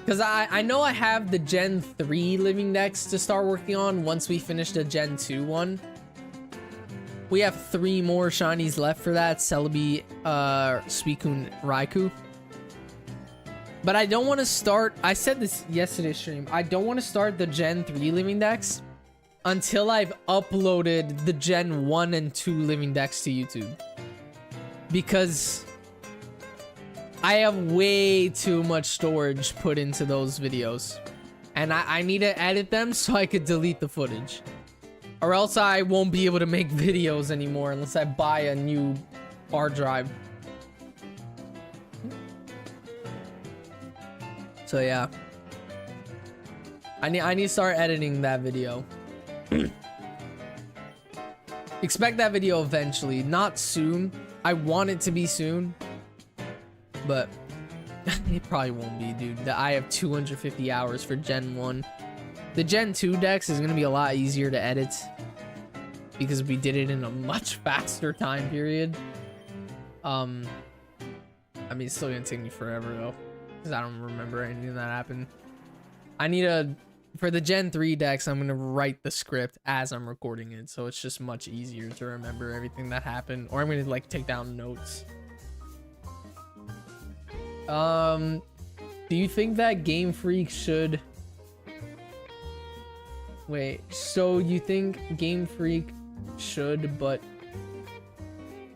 Because I know I have the Gen 3 living decks to start working on once we finish the Gen 2 one. We have 3 more shinies left for that. Celebi, Suicune, Raikou. But I don't want to start... I said this yesterday's stream. I don't want to start the Gen 3 living decks until I've uploaded the Gen 1 and 2 living decks to YouTube. Because I have way too much storage put into those videos. And I need to edit them so I could delete the footage. Or else I won't be able to make videos anymore unless I buy a new hard drive. So yeah. I need to start editing that video. Expect that video eventually. Not soon. I want it to be soon. But it probably won't be, dude. I have 250 hours for Gen 1. The Gen 2 decks is going to be a lot easier to edit because we did it in a much faster time period. I mean, it's still going to take me forever, though, because I don't remember anything that happened. I need to... For the Gen 3 decks, I'm going to write the script as I'm recording it, so it's just much easier to remember everything that happened. Or I'm going to, like, take down notes. Do you think that Game Freak should... Wait, so you think Game Freak should, but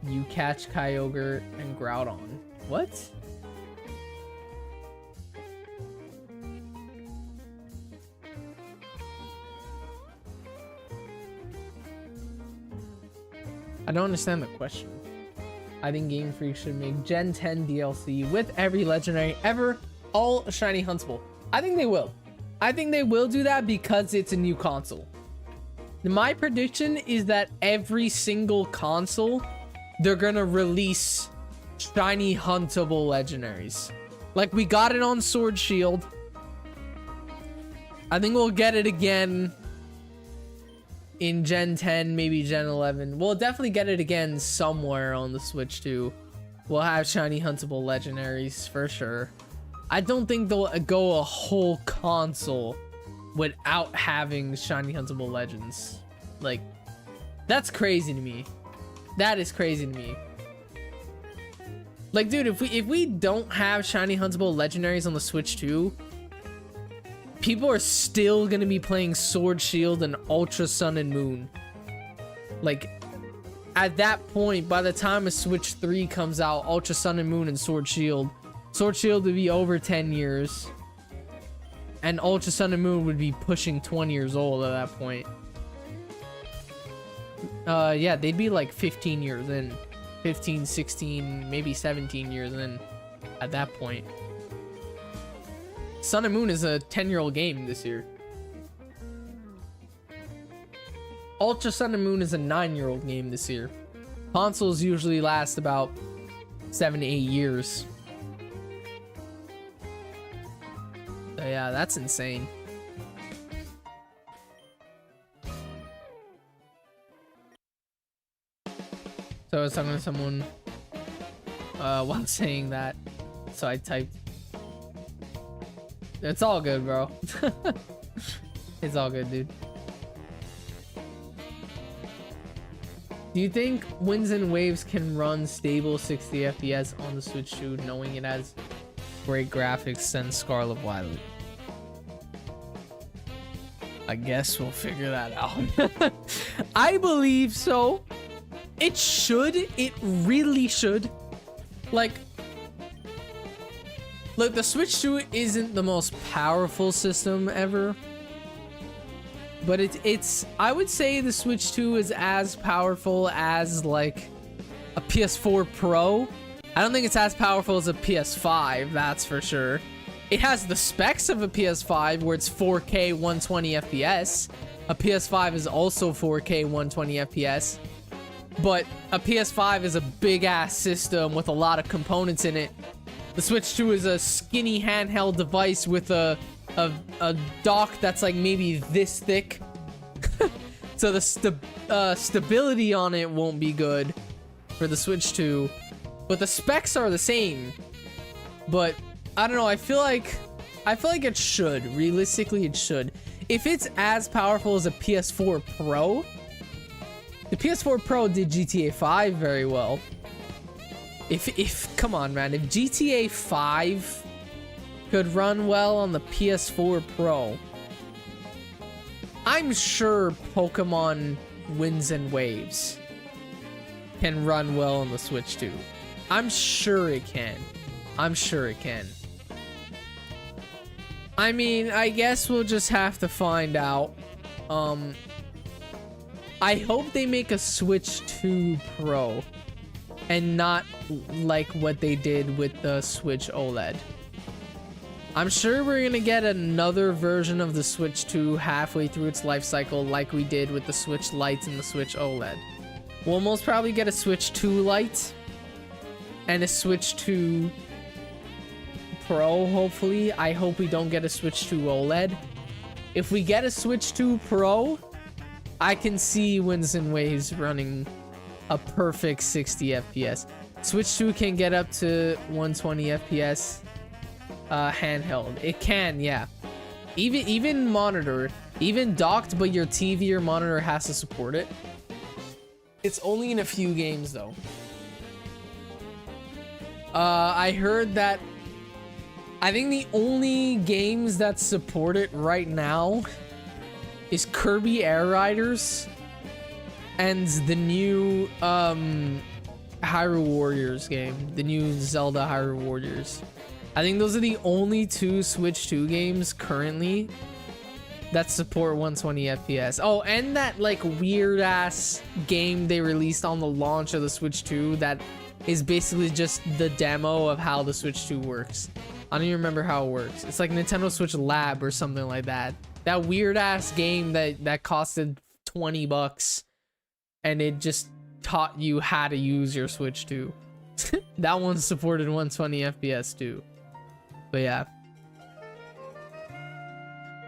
you catch Kyogre and Groudon? What? I don't understand the question. I think Game Freak should make Gen 10 DLC with every legendary ever, all shiny Huntsville. I think they will. I think they will do that because it's a new console. My prediction is that every single console, they're gonna release shiny huntable legendaries. Like we got it on Sword Shield. I think we'll get it again in Gen 10, maybe Gen 11. We'll definitely get it again somewhere on the Switch too. We'll have shiny huntable legendaries for sure. I don't think they'll go a whole console without having shiny huntable legends. Like, that's crazy to me. That is crazy to me. Like, dude, if we don't have shiny huntable legendaries on the Switch too, people are still gonna be playing Sword Shield and Ultra Sun and Moon. Like, at that point, by the time a Switch 3 comes out, Ultra Sun and Moon and Sword Shield would be over 10 years. And Ultra Sun and Moon would be pushing 20 years old at that point. Yeah, they'd be like 15 years in. 15, 16, maybe 17 years in at that point. Sun and Moon is a 10-year-old game this year. Ultra Sun and Moon is a 9-year-old game this year. Consoles usually last about 7 to 8 years. So yeah, that's insane. So I was talking to someone while saying that, so I typed. It's all good, bro. It's all good, dude. Do you think Winds and Waves can run stable 60 FPS on the Switch 2, knowing it has great graphics and Scarlet Violet? I guess we'll figure that out. I believe so. It should. It really should. Like, look, the Switch 2 isn't the most powerful system ever. But it's I would say the Switch 2 is as powerful as like a PS4 Pro. I don't think it's as powerful as a PS5, that's for sure. It has the specs of a PS5 where it's 4K 120 FPS. A PS5 is also 4K 120 FPS. But a PS5 is a big ass system with a lot of components in it. The Switch 2 is a skinny handheld device with a dock that's like maybe this thick. So the stability on it won't be good for the Switch 2. But the specs are the same. But I don't know, I feel like it should. Realistically, it should. If it's as powerful as a PS4 Pro, the PS4 Pro did GTA 5 very well. Come on, man, if GTA 5 could run well on the PS4 Pro, I'm sure Pokemon Winds and Waves can run well on the Switch 2. I'm sure it can. I'm sure it can. I mean, I guess we'll just have to find out. I hope they make a Switch 2 Pro and not like what they did with the Switch OLED. I'm sure we're gonna get another version of the Switch 2 halfway through its life cycle like we did with the Switch Lite and the Switch OLED. We'll most probably get a Switch 2 Lite and a Switch 2 Pro, hopefully. I hope we don't get a Switch 2 OLED. If we get a Switch 2 Pro, I can see Winds and Waves running a perfect 60 FPS. Switch 2 can get up to 120 FPS handheld. It can, yeah. Even monitor, even docked, but your TV or monitor has to support it. It's only in a few games though. I heard that I think the only games that support it right now is Kirby Air Riders and the new Hyrule Warriors game, the new Zelda Hyrule Warriors. I think those are the only two Switch 2 games currently that support 120 FPS. Oh, and that like weird ass game they released on the launch of the Switch 2 that is basically just the demo of how the Switch 2 works. I don't even remember how it works. It's like Nintendo Switch Lab or something like that. That weird ass game that costed $20 and it just taught you how to use your Switch 2. That one supported 120 FPS too. But yeah.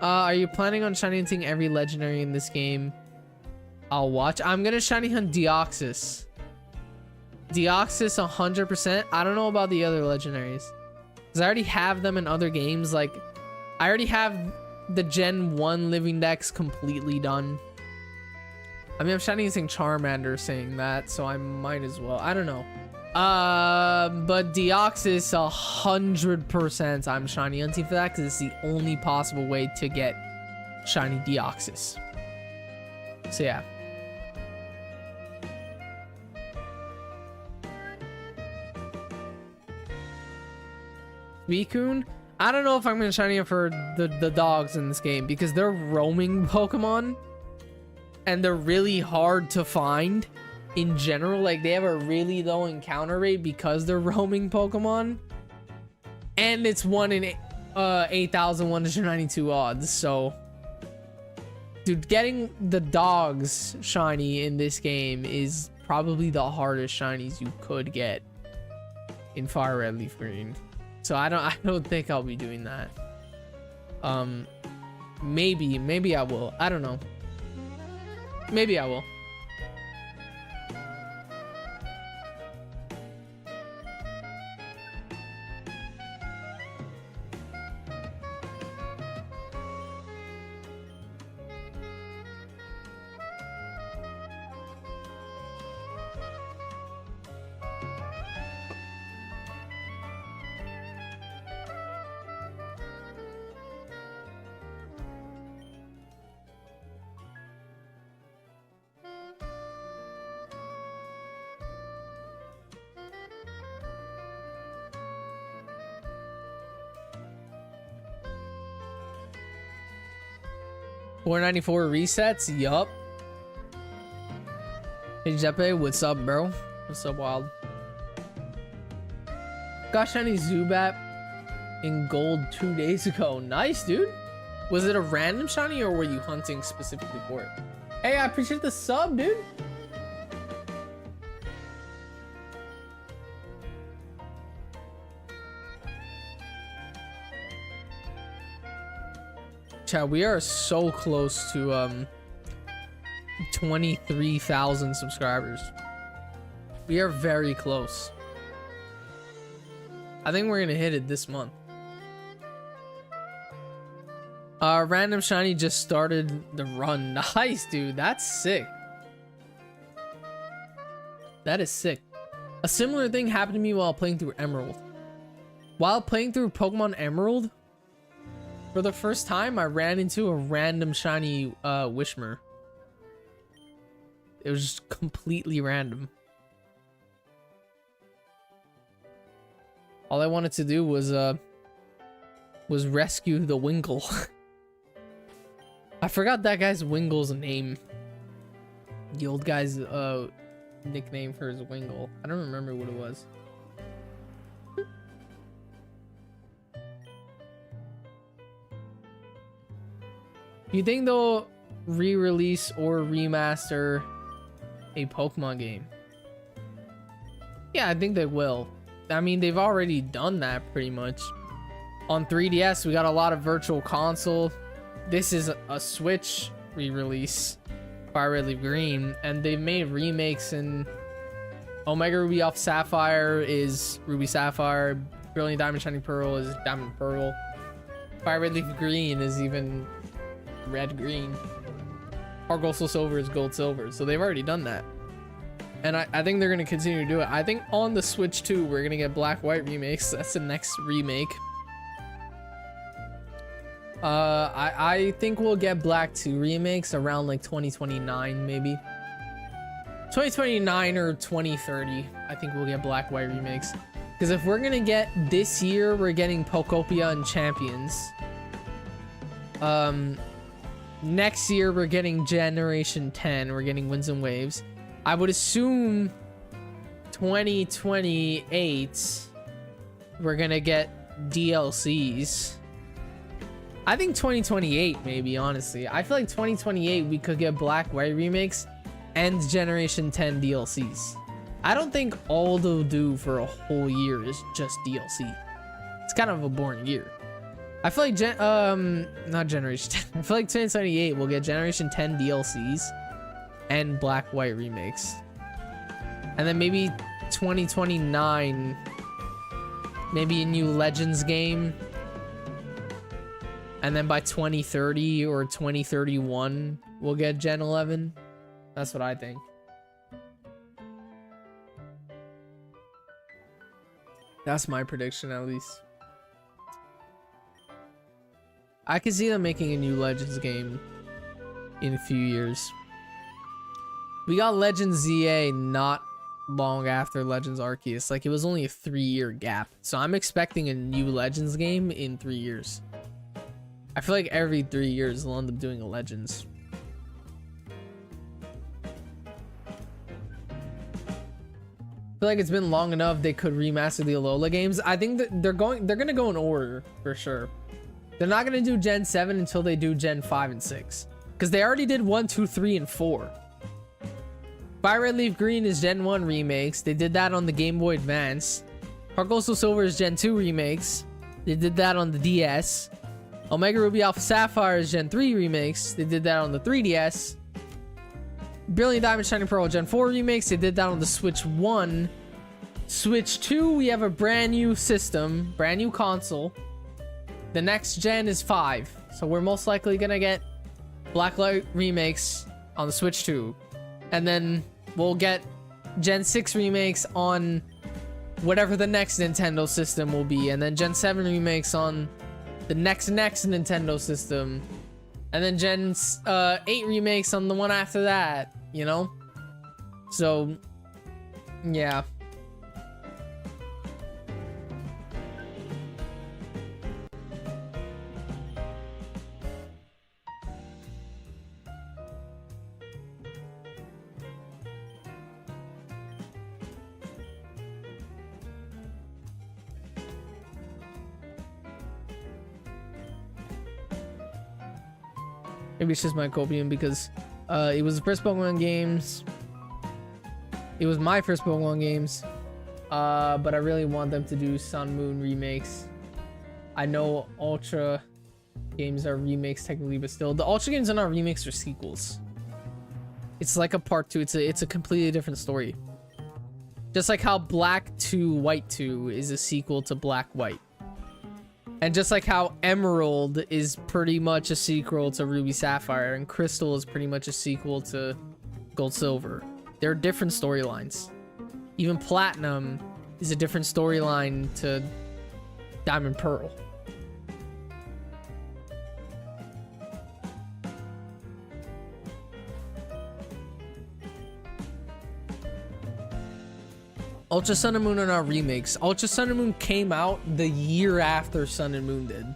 Are you planning on shiny hunting every legendary in this game? I'll watch. I'm gonna shiny hunt Deoxys. Deoxys 100%. I don't know about the other legendaries, because I already have them in other games. Like, I already have the Gen 1 living dex completely done. I mean, I'm shiny hunting Charmander saying that, so I might as well. I don't know. But Deoxys 100% I'm shiny hunting for that because it's the only possible way to get shiny Deoxys. So yeah. Suicune, I don't know if I'm gonna shiny up for the dogs in this game because they're roaming Pokemon and they're really hard to find in general. Like, they have a really low encounter rate because they're roaming Pokemon, and it's 1 in 8,192 odds. So dude, getting the dogs shiny in this game is probably the hardest shinies you could get in Fire Red Leaf Green. So I don't think I'll be doing that. Maybe I will. I don't know. Maybe I will. $4.94 resets. Yup. Hey Jeppe, what's up, bro? What's up, Wild? Got shiny Zubat in gold 2 days ago. Nice, dude. Was it a random shiny or were you hunting specifically for it? Hey, I appreciate the sub, dude. Chat, we are so close to 23,000 subscribers. We are very close. I think we're gonna hit it this month. Random shiny just started the run. Nice, dude. That's sick. That is sick. A similar thing happened to me while playing through Emerald. While playing through Pokemon Emerald, for the first time, I ran into a random shiny Wishmer. It was just completely random. All I wanted to do was rescue the Wingull. I forgot that guy's Wingle's name. The old guy's nickname for his Wingull. I don't remember what it was. You think they'll re-release or remaster a Pokemon game? Yeah, I think they will. I mean, they've already done that pretty much. On 3DS, we got a lot of Virtual Console. This is a Switch re-release, Fire Red Leaf Green, and they've made remakes in Omega Ruby Alpha Sapphire is Ruby Sapphire, Brilliant Diamond Shining Pearl is Diamond Pearl, Fire Red Leaf Green is even Red Green, Heart Gold Soul Silver is Gold Silver. So they've already done that, and I think they're going to continue to do it. I think on the Switch too, we're going to get Black White remakes. That's the next remake. I think we'll get Black 2 remakes around like 2029, maybe 2029 or 2030. I think we'll get Black White remakes, because if we're gonna get this year, we're getting Poptopia and Champions. Next year we're getting Generation 10. We're getting Winds and Waves. I would assume 2028 we're gonna get DLCs. I think 2028 maybe, honestly. I feel like 2028 we could get Black White remakes and Generation 10 DLCs. I don't think all they'll do for a whole year is just DLC. It's kind of a boring year. I feel like not Generation 10. I feel like 2028 we'll get Generation 10 DLCs and Black White remakes. And then maybe 2029 maybe a new Legends game. And then by 2030 or 2031, we'll get Gen 11. That's what I think. That's my prediction, at least. I could see them making a new Legends game in a few years. We got Legends ZA not long after Legends Arceus. Like, it was only a 3-year gap. So I'm expecting a new Legends game in 3 years. I feel like every 3 years they'll end up doing a Legends. I feel like it's been long enough they could remaster the Alola games. I think that they're gonna go in order for sure. They're not gonna do Gen 7 until they do Gen 5 and 6. Because they already did 1, 2, 3, and 4. Fire Red Leaf Green is Gen 1 remakes. They did that on the Game Boy Advance. Heart Gold Soul Silver is Gen 2 remakes. They did that on the DS. Omega Ruby Alpha Sapphire is Gen 3 remakes. They did that on the 3DS. Brilliant Diamond Shining Pearl Gen 4 remakes. They did that on the Switch 1. Switch 2, we have a brand new system, brand new console. The next gen is 5. So we're most likely gonna get Blacklight remakes on the Switch 2. And then we'll get Gen 6 remakes on whatever the next Nintendo system will be. And then Gen 7 remakes on the next Nintendo system. And then Gen 8 remakes on the one after that, you know? So, yeah. Maybe it's just my copium because it was the first Pokemon games. It was my first Pokemon games. But I really want them to do Sun Moon remakes. I know Ultra games are remakes technically, but still, the Ultra games are not remakes or sequels. It's like a part 2. It's a completely different story. Just like how Black 2 White 2 is a sequel to Black White. And just like how Emerald is pretty much a sequel to Ruby Sapphire, and Crystal is pretty much a sequel to Gold Silver. They're different storylines. Even Platinum is a different storyline to Diamond Pearl. Ultra Sun and Moon are not remakes. Ultra Sun and Moon came out the year after Sun and Moon did.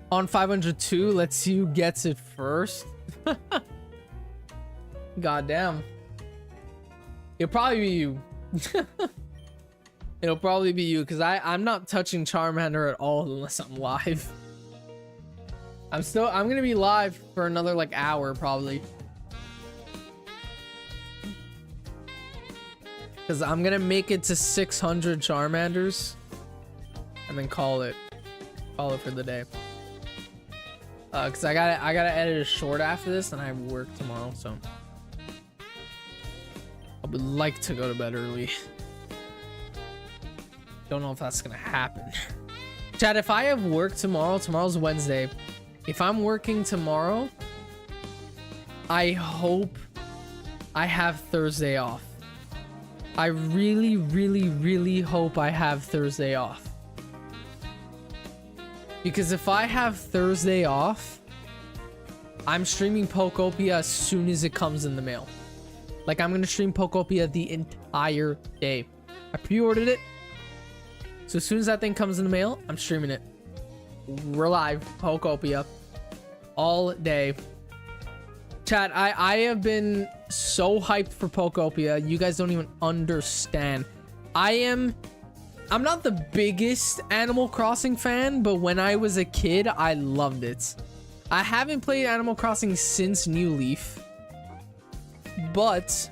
On 502, let's see who gets it first. Goddamn. It'll probably be you. It'll probably be you, because I'm not touching Charmander at all unless I'm live. I'm gonna be live for another like hour probably. Because I'm gonna make it to 600 Charmanders and then call it for the day. Because I gotta edit a short after this, and I have work tomorrow, so I would like to go to bed early. Don't know if that's gonna happen. Chad, if I have work tomorrow's Wednesday. If I'm working tomorrow, I hope I have Thursday off. I really, really, really hope I have Thursday off. Because if I have Thursday off, I'm streaming Poptopia as soon as it comes in the mail. Like, I'm going to stream Poptopia the entire day. I pre-ordered it. So as soon as that thing comes in the mail, I'm streaming it. We're live. Poptopia. All day. Chat, I have been so hyped for Poptopia. You guys don't even understand. I'm not the biggest Animal Crossing fan, but when I was a kid, I loved it. I haven't played Animal Crossing since New Leaf. but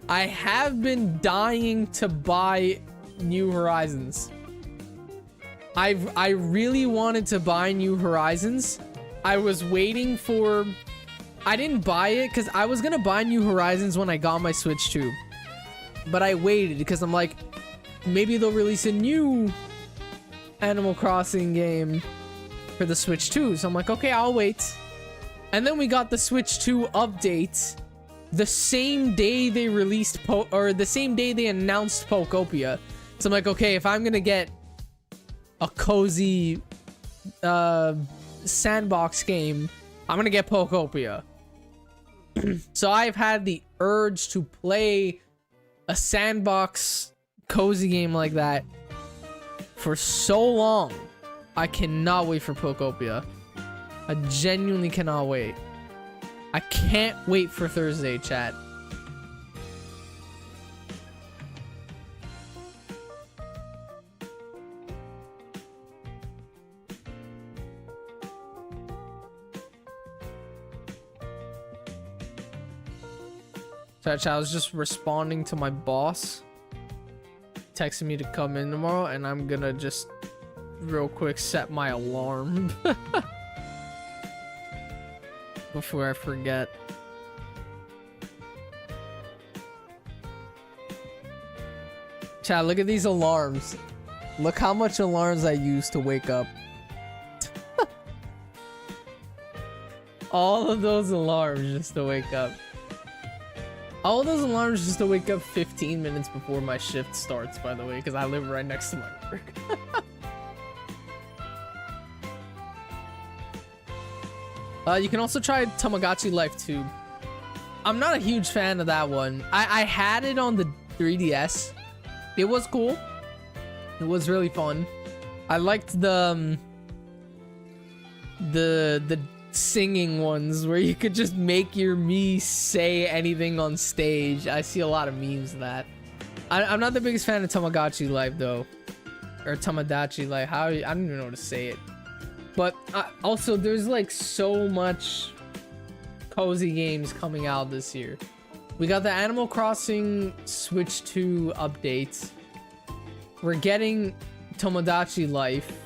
I have been dying to buy New Horizons. I really wanted to buy New Horizons. I was waiting for... I didn't buy it because I was gonna buy New Horizons when I got my Switch 2. But I waited because I'm like, maybe they'll release a new Animal Crossing game for the Switch 2. So I'm like, okay, I'll wait. And then we got the Switch 2 update the same day they released the same day they announced Poptopia. So I'm like, okay, if I'm gonna get a cozy sandbox game, I'm gonna get Poptopia. So I've had the urge to play a sandbox cozy game like that for so long. I cannot wait for Poptopia. I genuinely cannot wait. I can't wait for Thursday, chat. Chat, I was just responding to my boss texting me to come in tomorrow, and I'm gonna just real quick set my alarm before I forget. Chat, look at these alarms. Look how much alarms I use to wake up. All of those alarms just to wake up. All of those alarms just to wake up 15 minutes before my shift starts, by the way, because I live right next to my work. You can also try Tamagotchi Life 2. I'm not a huge fan of that one. I had it on the 3DS. It was cool. It was really fun. I liked the singing ones where you could just make your Mii say anything on stage. I see a lot of memes of that. I'm not the biggest fan of Tamagotchi Life though, or Tamagotchi Life. I don't even know how to say it. But also, there's like so much cozy games coming out this year. We got the Animal Crossing Switch 2 updates. We're getting Tomodachi Life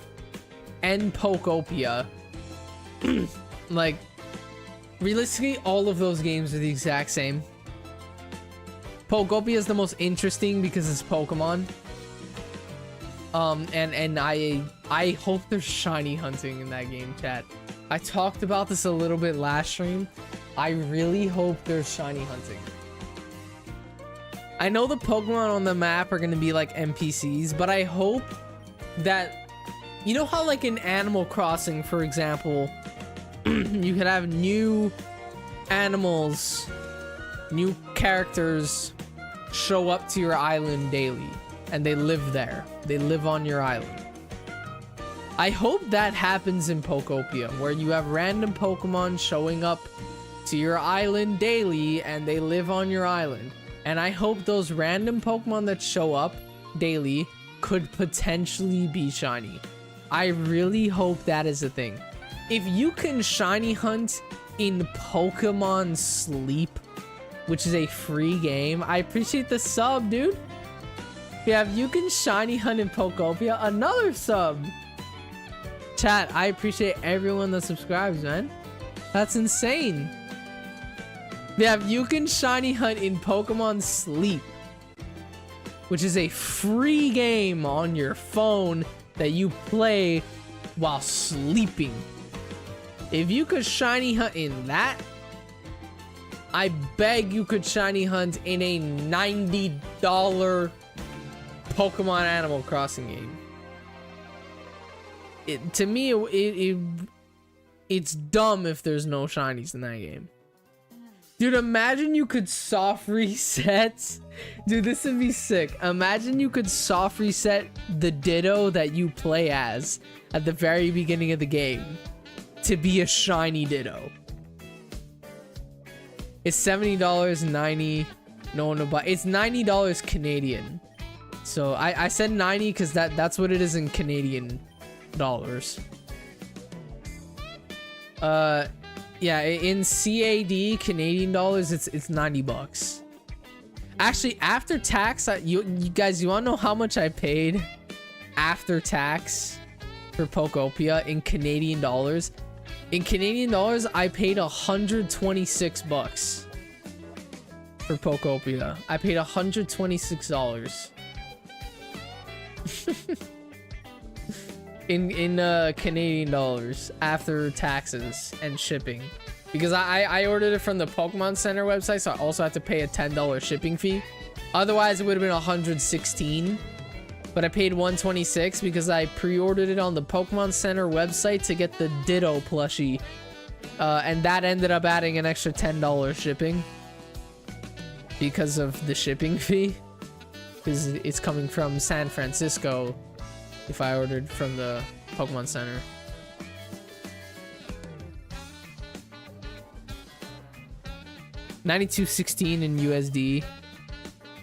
and Poptopia. Like, realistically, all of those games are the exact same. Poptopia is the most interesting because it's Pokemon. And I hope there's shiny hunting in that game, chat. I talked about this a little bit last stream. I really hope there's shiny hunting. I know the Pokemon on the map are gonna be like NPCs, but I hope that, you know how like in Animal Crossing, for example, you could have new animals, new characters show up to your island daily, and they live there. They live on your island. I hope that happens in Poptopia, where you have random Pokemon showing up to your island daily, and they live on your island. And I hope those random Pokemon that show up daily could potentially be shiny. I really hope that is a thing. If you can shiny hunt in Pokemon Sleep, which is a free game, I appreciate the sub, dude. Yeah, if you can shiny hunt in Poptopia, another sub. Chat, I appreciate everyone that subscribes, man. That's insane. Yeah, if you can shiny hunt in Pokemon Sleep, which is a free game on your phone that you play while sleeping. If you could shiny hunt in that, I beg you could shiny hunt in a $90 Pokemon Animal Crossing game. To me, it's dumb if there's no shinies in that game. Dude, imagine you could soft reset. Dude, this would be sick. Imagine you could soft reset the Ditto that you play as at the very beginning of the game to be a shiny Ditto. It's $70, $90. No one will buy. It's $90 Canadian. So I said 90 because that's what it is in Canadian dollars. Yeah, in CAD, Canadian dollars, it's 90 bucks. Actually, after tax, you guys, you wanna know how much I paid after tax for Poptopia in Canadian dollars? In Canadian dollars, I paid 126 bucks for Poptopia. I paid $126 in Canadian dollars after taxes and shipping, because I ordered it from the Pokemon Center website, so I also have to pay a $10 shipping fee. Otherwise, it would have been 116, but I paid 126 because I pre-ordered it on the Pokemon Center website to get the Ditto plushie, and that ended up adding an extra $10 shipping because of the shipping fee, because it's coming from San Francisco if I ordered from the Pokemon Center. $92.16 in USD.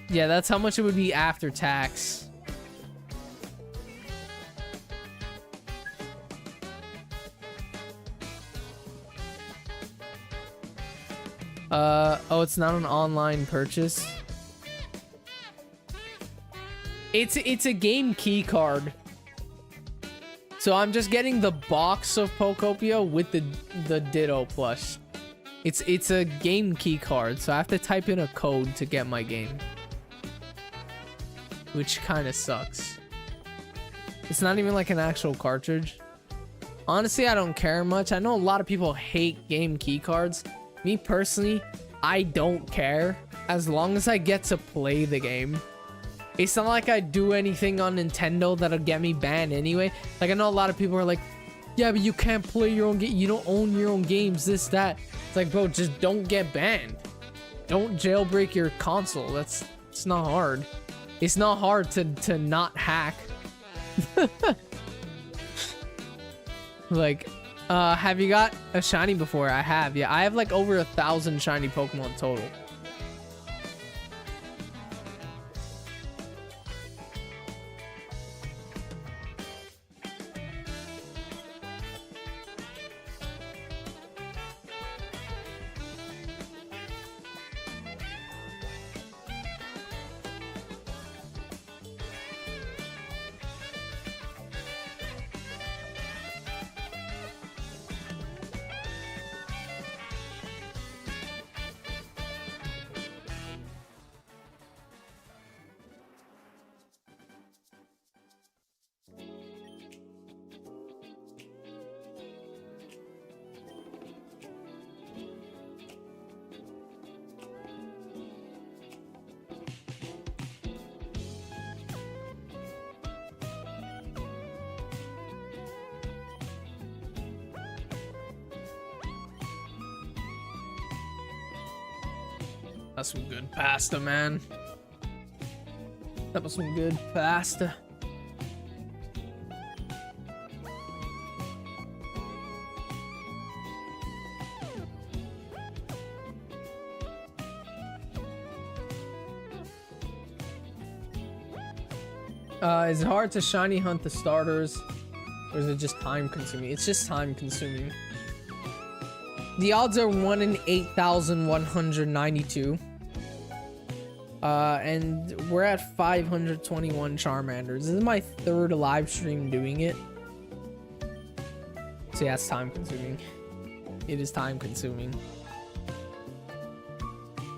Yeah, that's how much it would be after tax. Oh, it's not an online purchase. It's a game key card. So I'm just getting the box of Poptopia with the Ditto plush. It's a game key card, so I have to type in a code to get my game, which kind of sucks. It's not even like an actual cartridge. Honestly, I don't care much. I know a lot of people hate game key cards. Me personally, I don't care as long as I get to play the game. It's not like I do anything on Nintendo that'll get me banned anyway. Like, I know a lot of people are like, yeah, but you can't play your own game. You don't own your own games, this, that. It's like, bro, just don't get banned. Don't jailbreak your console. It's not hard. It's not hard to not hack. Like, have you got a shiny before? I have. Yeah, I have like over 1,000 shiny Pokemon total. That's some good pasta, man. That was some good pasta. Is it hard to shiny hunt the starters, or is it just time consuming? It's just time consuming. The odds are 1 in 8,192. And we're at 521 Charmanders. This is my 3rd live stream doing it. So yeah, it's time consuming. It is time consuming.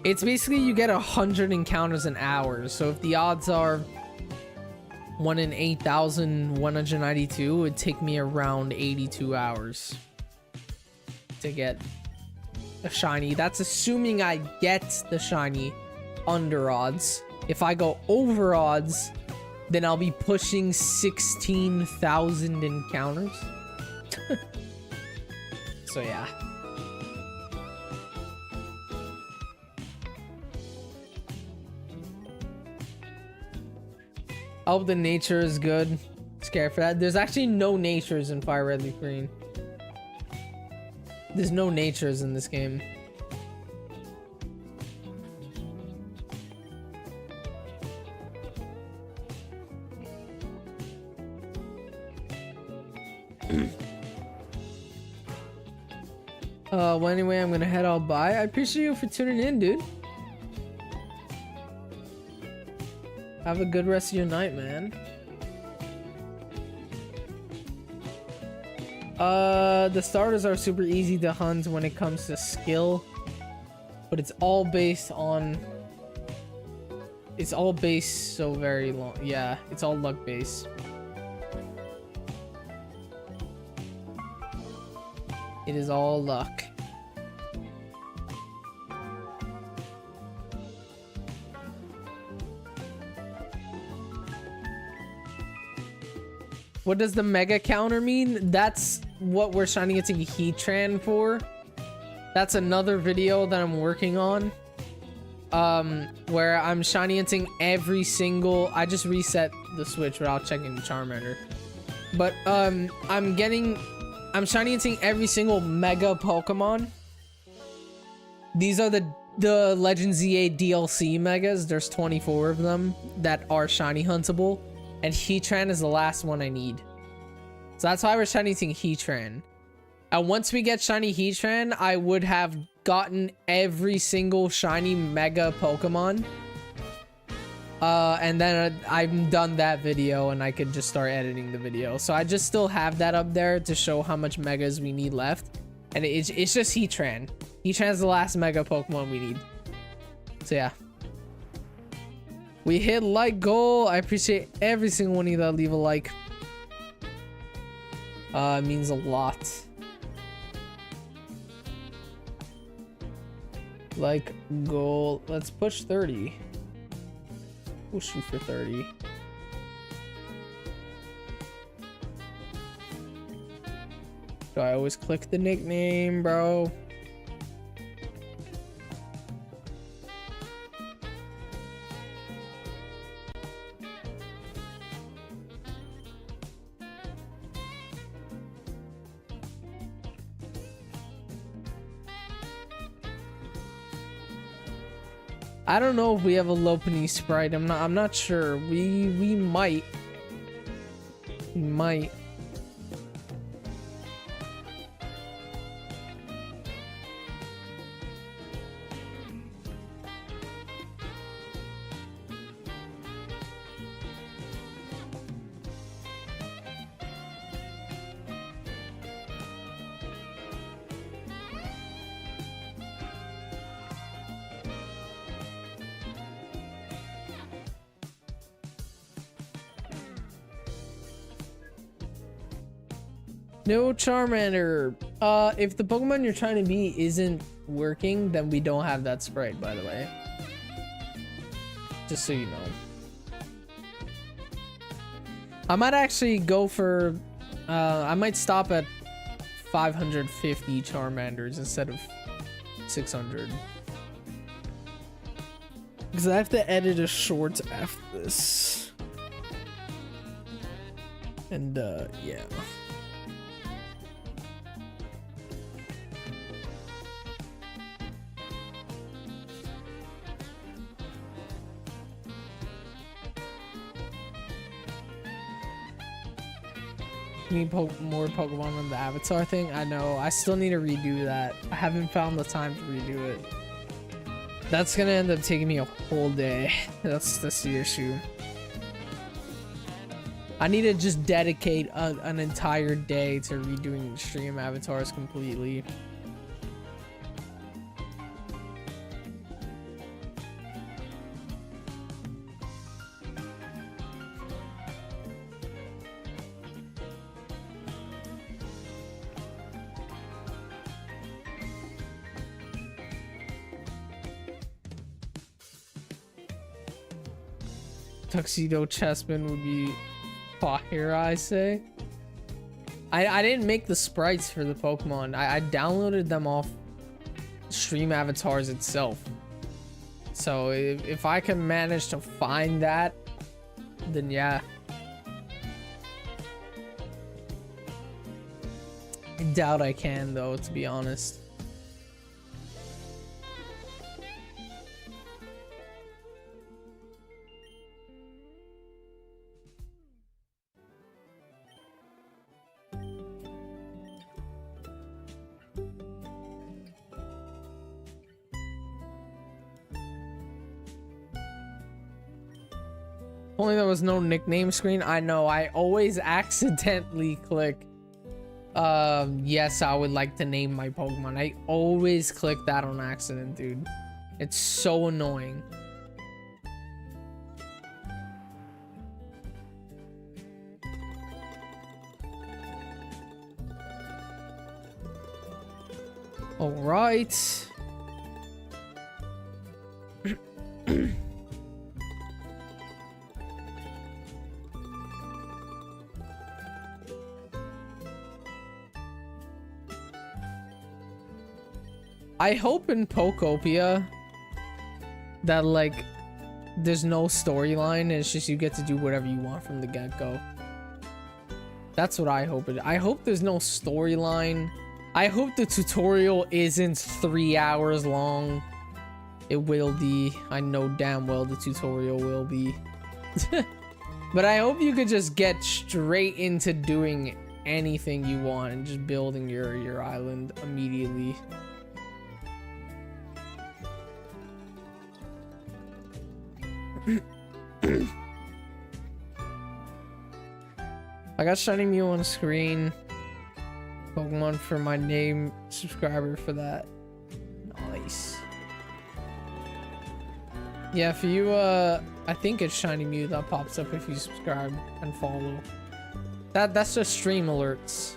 It's basically you get 100 encounters an hour. So if the odds are 1 in 8,192, it would take me around 82 hours to get a shiny. That's assuming I get the shiny under odds. If I go over odds, then I'll be pushing 16,000 encounters. So yeah. I hope the nature is good. Scared for that. There's actually no natures in Fire Red Leaf Green. There's no natures in this game. Well, anyway, I'm gonna head all bye. I appreciate you for tuning in, dude. Have a good rest of your night, man. The starters are super easy to hunt when it comes to skill, but it's all based on... It's all based so very long. Yeah, it's all luck based. It is all luck. What does the mega counter mean? That's what we're trying to get to Heatran for. That's another video that I'm working on. Where I'm shiny hunting every single... I just reset the Switch without checking the Charmander. But, I'm shiny hunting every single mega Pokemon. These are the Legends EA DLC megas. There's 24 of them that are shiny huntable. And Heatran is the last one I need. So that's why we're shiny hunting Heatran. And once we get shiny Heatran, I would have gotten every single shiny mega Pokemon. And then I'm done that video and I could just start editing the video. So I just still have that up there to show how much megas we need left. And it's just Heatran. Heatran's the last mega Pokemon we need. So yeah. We hit like goal. I appreciate every single one of you that leave a like. It means a lot. Like goal. Let's push 30. We'll shoot for 30. Do I always click the nickname, bro? I don't know if we have a Lopunny sprite. I'm not sure. We might. We might. No Charmander. If the Pokemon you're trying to be isn't working, then we don't have that sprite, by the way. Just so you know. I might actually go for... I might stop at 550 Charmanders instead of 600. Because I have to edit a short after this. And, yeah. Need more Pokemon on the Avatar thing. I know. I still need to redo that. I haven't found the time to redo it. That's gonna end up taking me a whole day. That's the issue. I need to just dedicate an entire day to redoing the stream avatars completely. Tuxedo Chessman would be fire, I say. I didn't make the sprites for the Pokemon. I downloaded them off Stream Avatars itself. So if I can manage to find that, then yeah. I doubt I can though, to be honest. Only there was no nickname screen. I know, I always accidentally click yes, I would like to name my Pokemon. I always click that on accident, dude. It's so annoying. All right. I hope in Poptopia that like there's no storyline. It's just you get to do whatever you want from the get-go. That's what I hope. I hope there's no storyline. I hope the tutorial isn't 3 hours long. It will be. I know damn well the tutorial will be. But I hope you could just get straight into doing anything you want and just building your island immediately. I got Shiny Mew on screen. Pokemon for my name subscriber for that. Nice. Yeah, for you, I think it's Shiny Mew that pops up if you subscribe and follow. That's just stream alerts.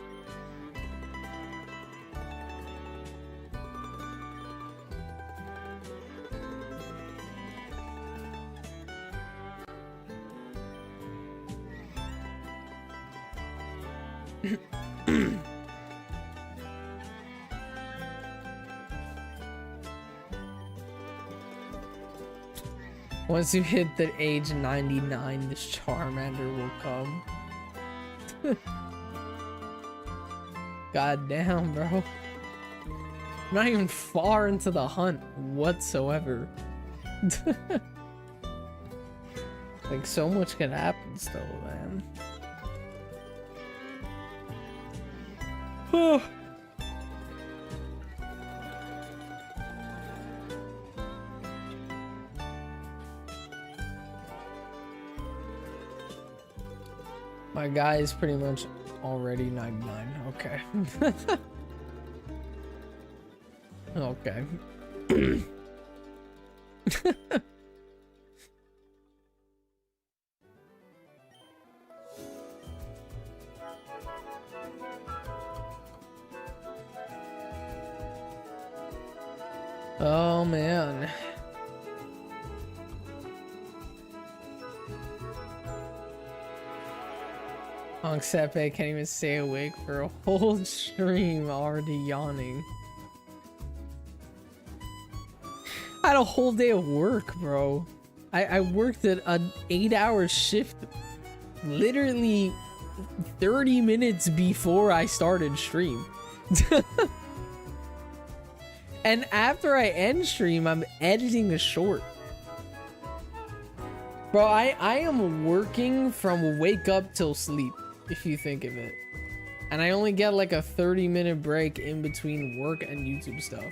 Once you hit the age 99, this Charmander will come. God damn, bro. I'm not even far into the hunt whatsoever. Like, so much can happen still, man. Oh. My guy is pretty much already 99. Okay. Okay. Oh man. Sepe can't even stay awake for a whole stream, already yawning. I had a whole day of work, bro. I worked at an 8-hour shift literally 30 minutes before I started stream. And after I end stream, I'm editing the short. Bro, I am working from wake up till sleep, if you think of it. And I only get like a 30-minute break in between work and YouTube stuff.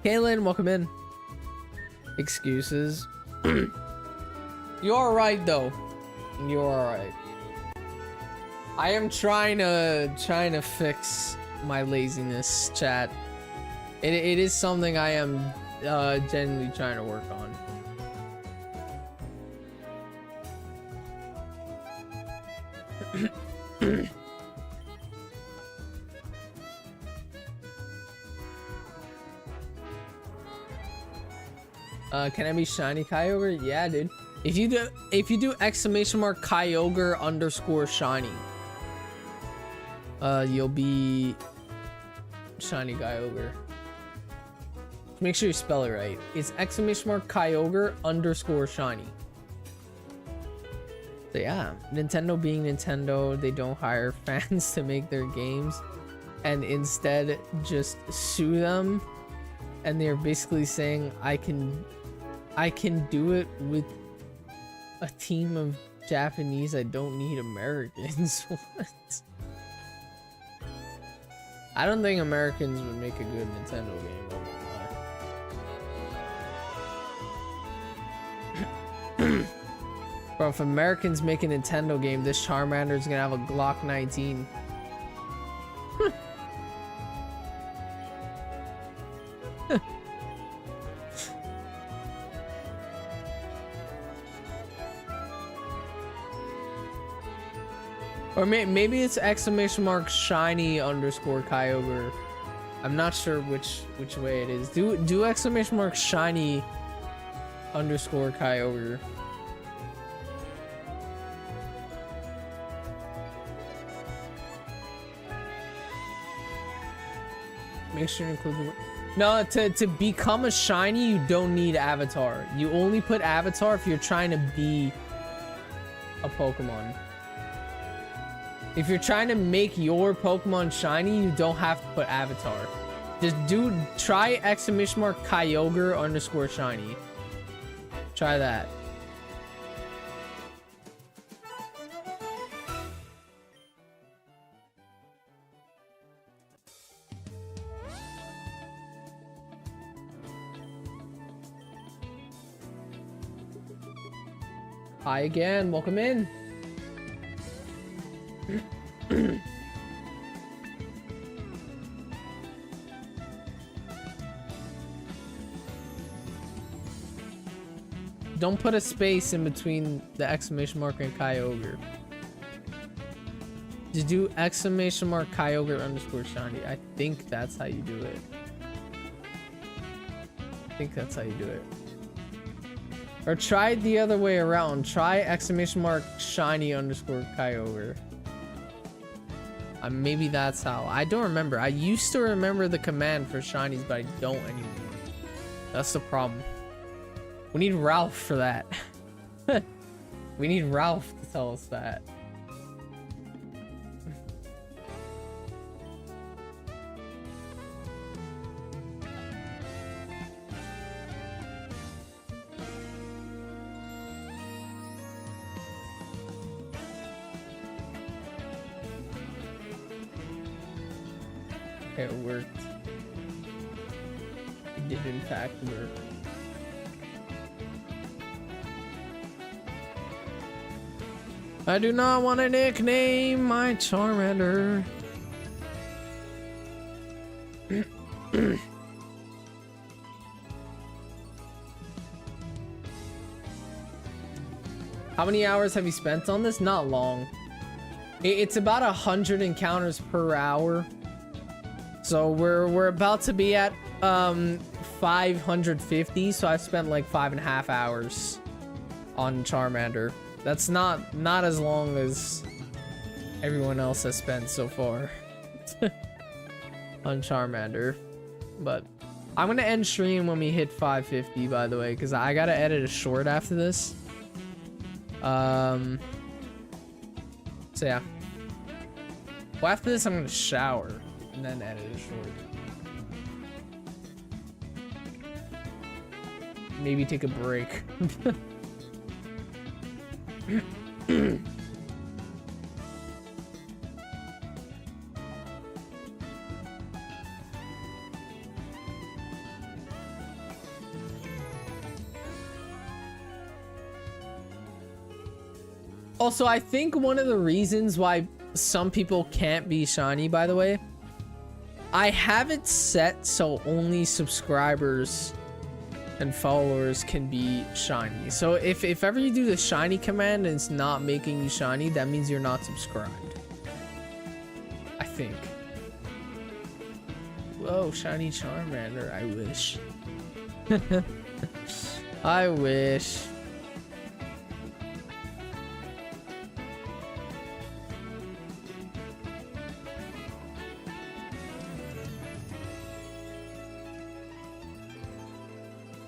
Kaylin, welcome in. Excuses. You're alright though. You're alright. I am trying to fix my laziness, chat. It is something I am genuinely trying to work on. Can I be shiny Kyogre? Yeah, dude. If you do !Kyogre _ shiny, you'll be shiny Kyogre. Make sure you spell it right. It's ! Kyogre _ shiny. So yeah, Nintendo being Nintendo, they don't hire fans to make their games and instead just sue them, and they're basically saying I can do it with a team of Japanese. I don't need Americans. What? I don't think Americans would make a good Nintendo game. I won't lie. Bro, if Americans make a Nintendo game, this Charmander is gonna have a Glock 19. Or maybe it's !shiny _ Kyogre. I'm not sure which way it is. Do !shiny _ Kyogre. Make sure to include the... No, to become a shiny, you don't need avatar. You only put avatar if you're trying to be a Pokemon. If you're trying to make your Pokemon shiny, you don't have to put avatar. Just try ! Kyogre _ shiny. Try that. Hi again, welcome in. Don't put a space in between the ! and Kyogre. Just do ! Kyogre _ shiny. I think that's how you do it. I think that's how you do it. Or try it the other way around. Try ! shiny _ Kyogre. Maybe that's how. I don't remember. I used to remember the command for shinies, but I don't anymore. That's the problem. We need Ralph for that. We need Ralph to tell us that. It worked. It did in fact work. I do not want to nickname my Charmander. How many hours have you spent on this? Not long. It's about 100 encounters per hour. So we're about to be at 550, so I've spent like 5.5 hours on Charmander. That's not as long as everyone else has spent so far on Charmander. But I'm gonna end stream when we hit 550, by the way, because I gotta edit a short after this. So yeah. Well, after this I'm gonna shower and then edit a short. Maybe take a break. Also, I think one of the reasons why some people can't be shiny, by the way, I have it set so only subscribers and followers can be shiny. So if ever you do the shiny command and it's not making you shiny, that means you're not subscribed. I think. Whoa, shiny Charmander. I wish. I wish.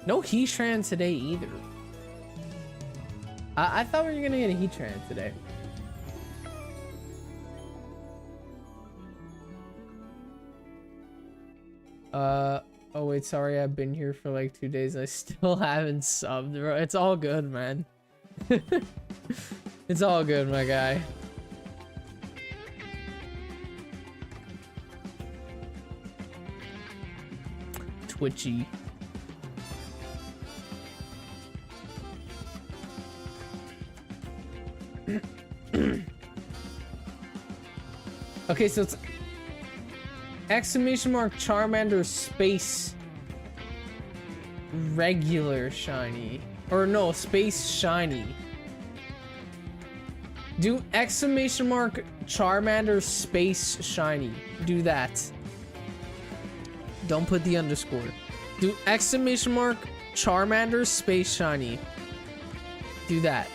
No Heatran today either. I thought we were gonna get a Heatran today. Oh wait, sorry, I've been here for like 2 days. I still haven't subbed, bro. It's all good, man. It's all good, my guy. twitchy. Okay, so it's exclamation mark Charmander space regular shiny. Or no, space shiny. Do exclamation mark Charmander space shiny. Do that. Don't put the underscore. Do exclamation mark Charmander space shiny. Do that.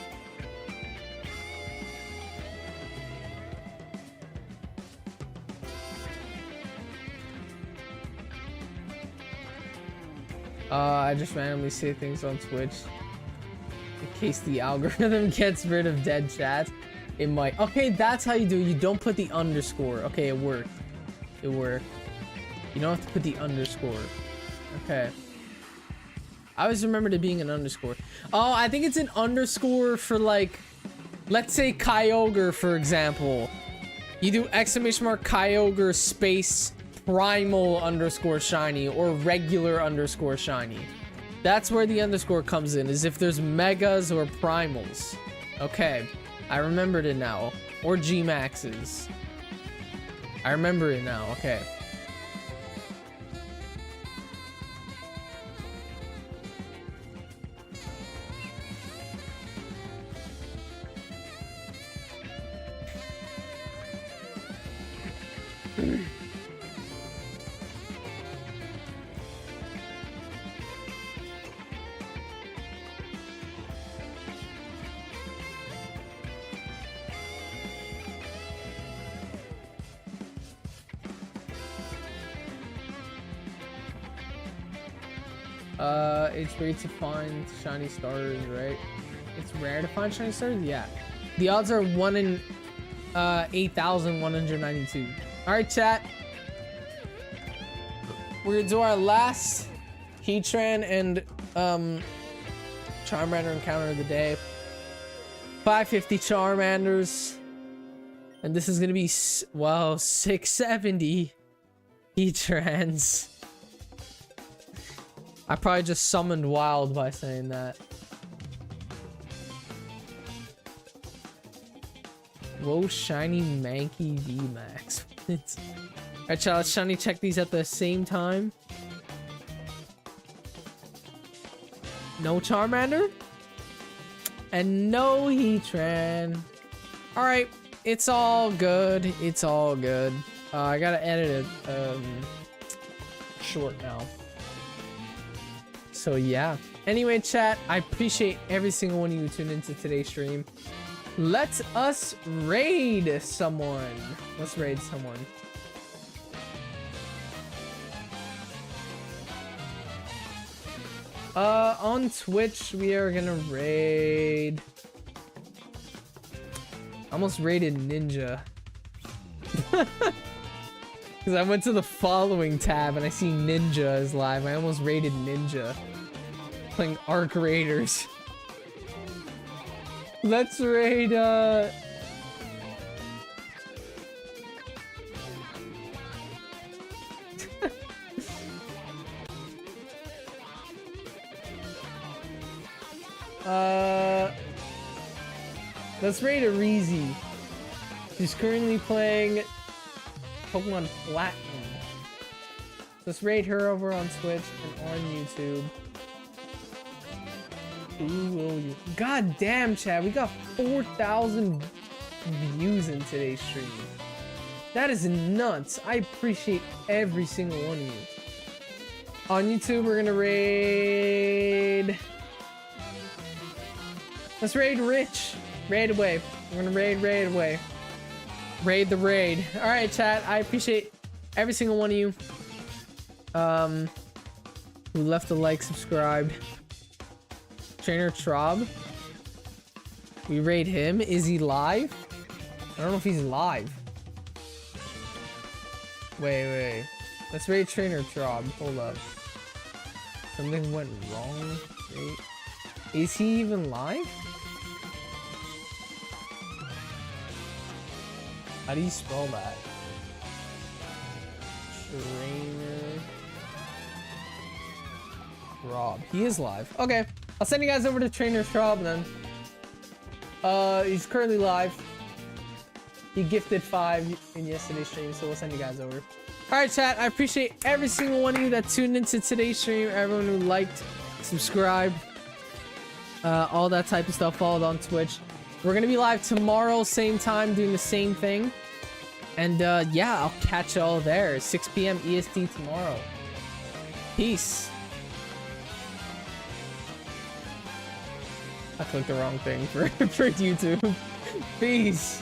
I just randomly say things on Twitch in case the algorithm gets rid of dead chat. It might. Okay, that's how you do it. You don't put the underscore. Okay, it worked. It worked. You don't have to put the underscore. Okay. I always remembered it being an underscore. Oh, I think it's an underscore for like, let's say Kyogre, for example. You do exclamation mark Kyogre space primal underscore shiny or regular underscore shiny. That's where the underscore comes in, is if there's megas or primals. Okay, I remembered it now. Or G maxes. I remember it now. Okay. It's rare to find shiny stars, right? It's rare to find shiny stars? Yeah. The odds are 1 in 8,192. Alright, chat. We're gonna do our last Heatran and Charmander encounter of the day. 550 Charmanders. And this is gonna be, well, 670 Heatrans. I probably just summoned wild by saying that. Whoa, shiny Mankey VMAX. Alright, y'all, let's shiny check these at the same time. No Charmander? And no Heatran. Alright, it's all good. It's all good. I gotta edit it short now. So yeah. Anyway, chat, I appreciate every single one of you who tuned into today's stream. Let us raid someone. Let's raid someone. On Twitch, we are gonna raid. Almost raided Ninja. Because I went to the following tab and I see Ninja is live. I almost raided Ninja. Playing Arc Raiders. Let's raid, let's raid Arizi. She's currently playing Pokemon Platinum. Let's raid her over on Twitch and on YouTube. Who will you? God damn, Chad, we got 4,000 views in today's stream. That is nuts. I appreciate every single one of you. On YouTube, we're gonna raid. Let's raid Rich. Raid away. We're gonna raid away. Raid the raid. All right, chat. I appreciate every single one of you. Who left a like, subscribed. Trainer Trob. We raid him. Is he live? I don't know if he's live. Wait. Let's raid Trainer Trob. Hold up. Something went wrong. Wait. Is he even live? How do you spell that? Trainer Schraub. He is live. Okay. I'll send you guys over to Trainer Schraub then. He's currently live. He gifted 5 in yesterday's stream, so we'll send you guys over. Alright, chat. I appreciate every single one of you that tuned into today's stream. Everyone who liked, subscribed, all that type of stuff. Followed on Twitch. We're gonna be live tomorrow, same time, doing the same thing. And yeah, I'll catch you all there. 6 p.m. EST tomorrow. Peace. I clicked the wrong thing for YouTube. Peace.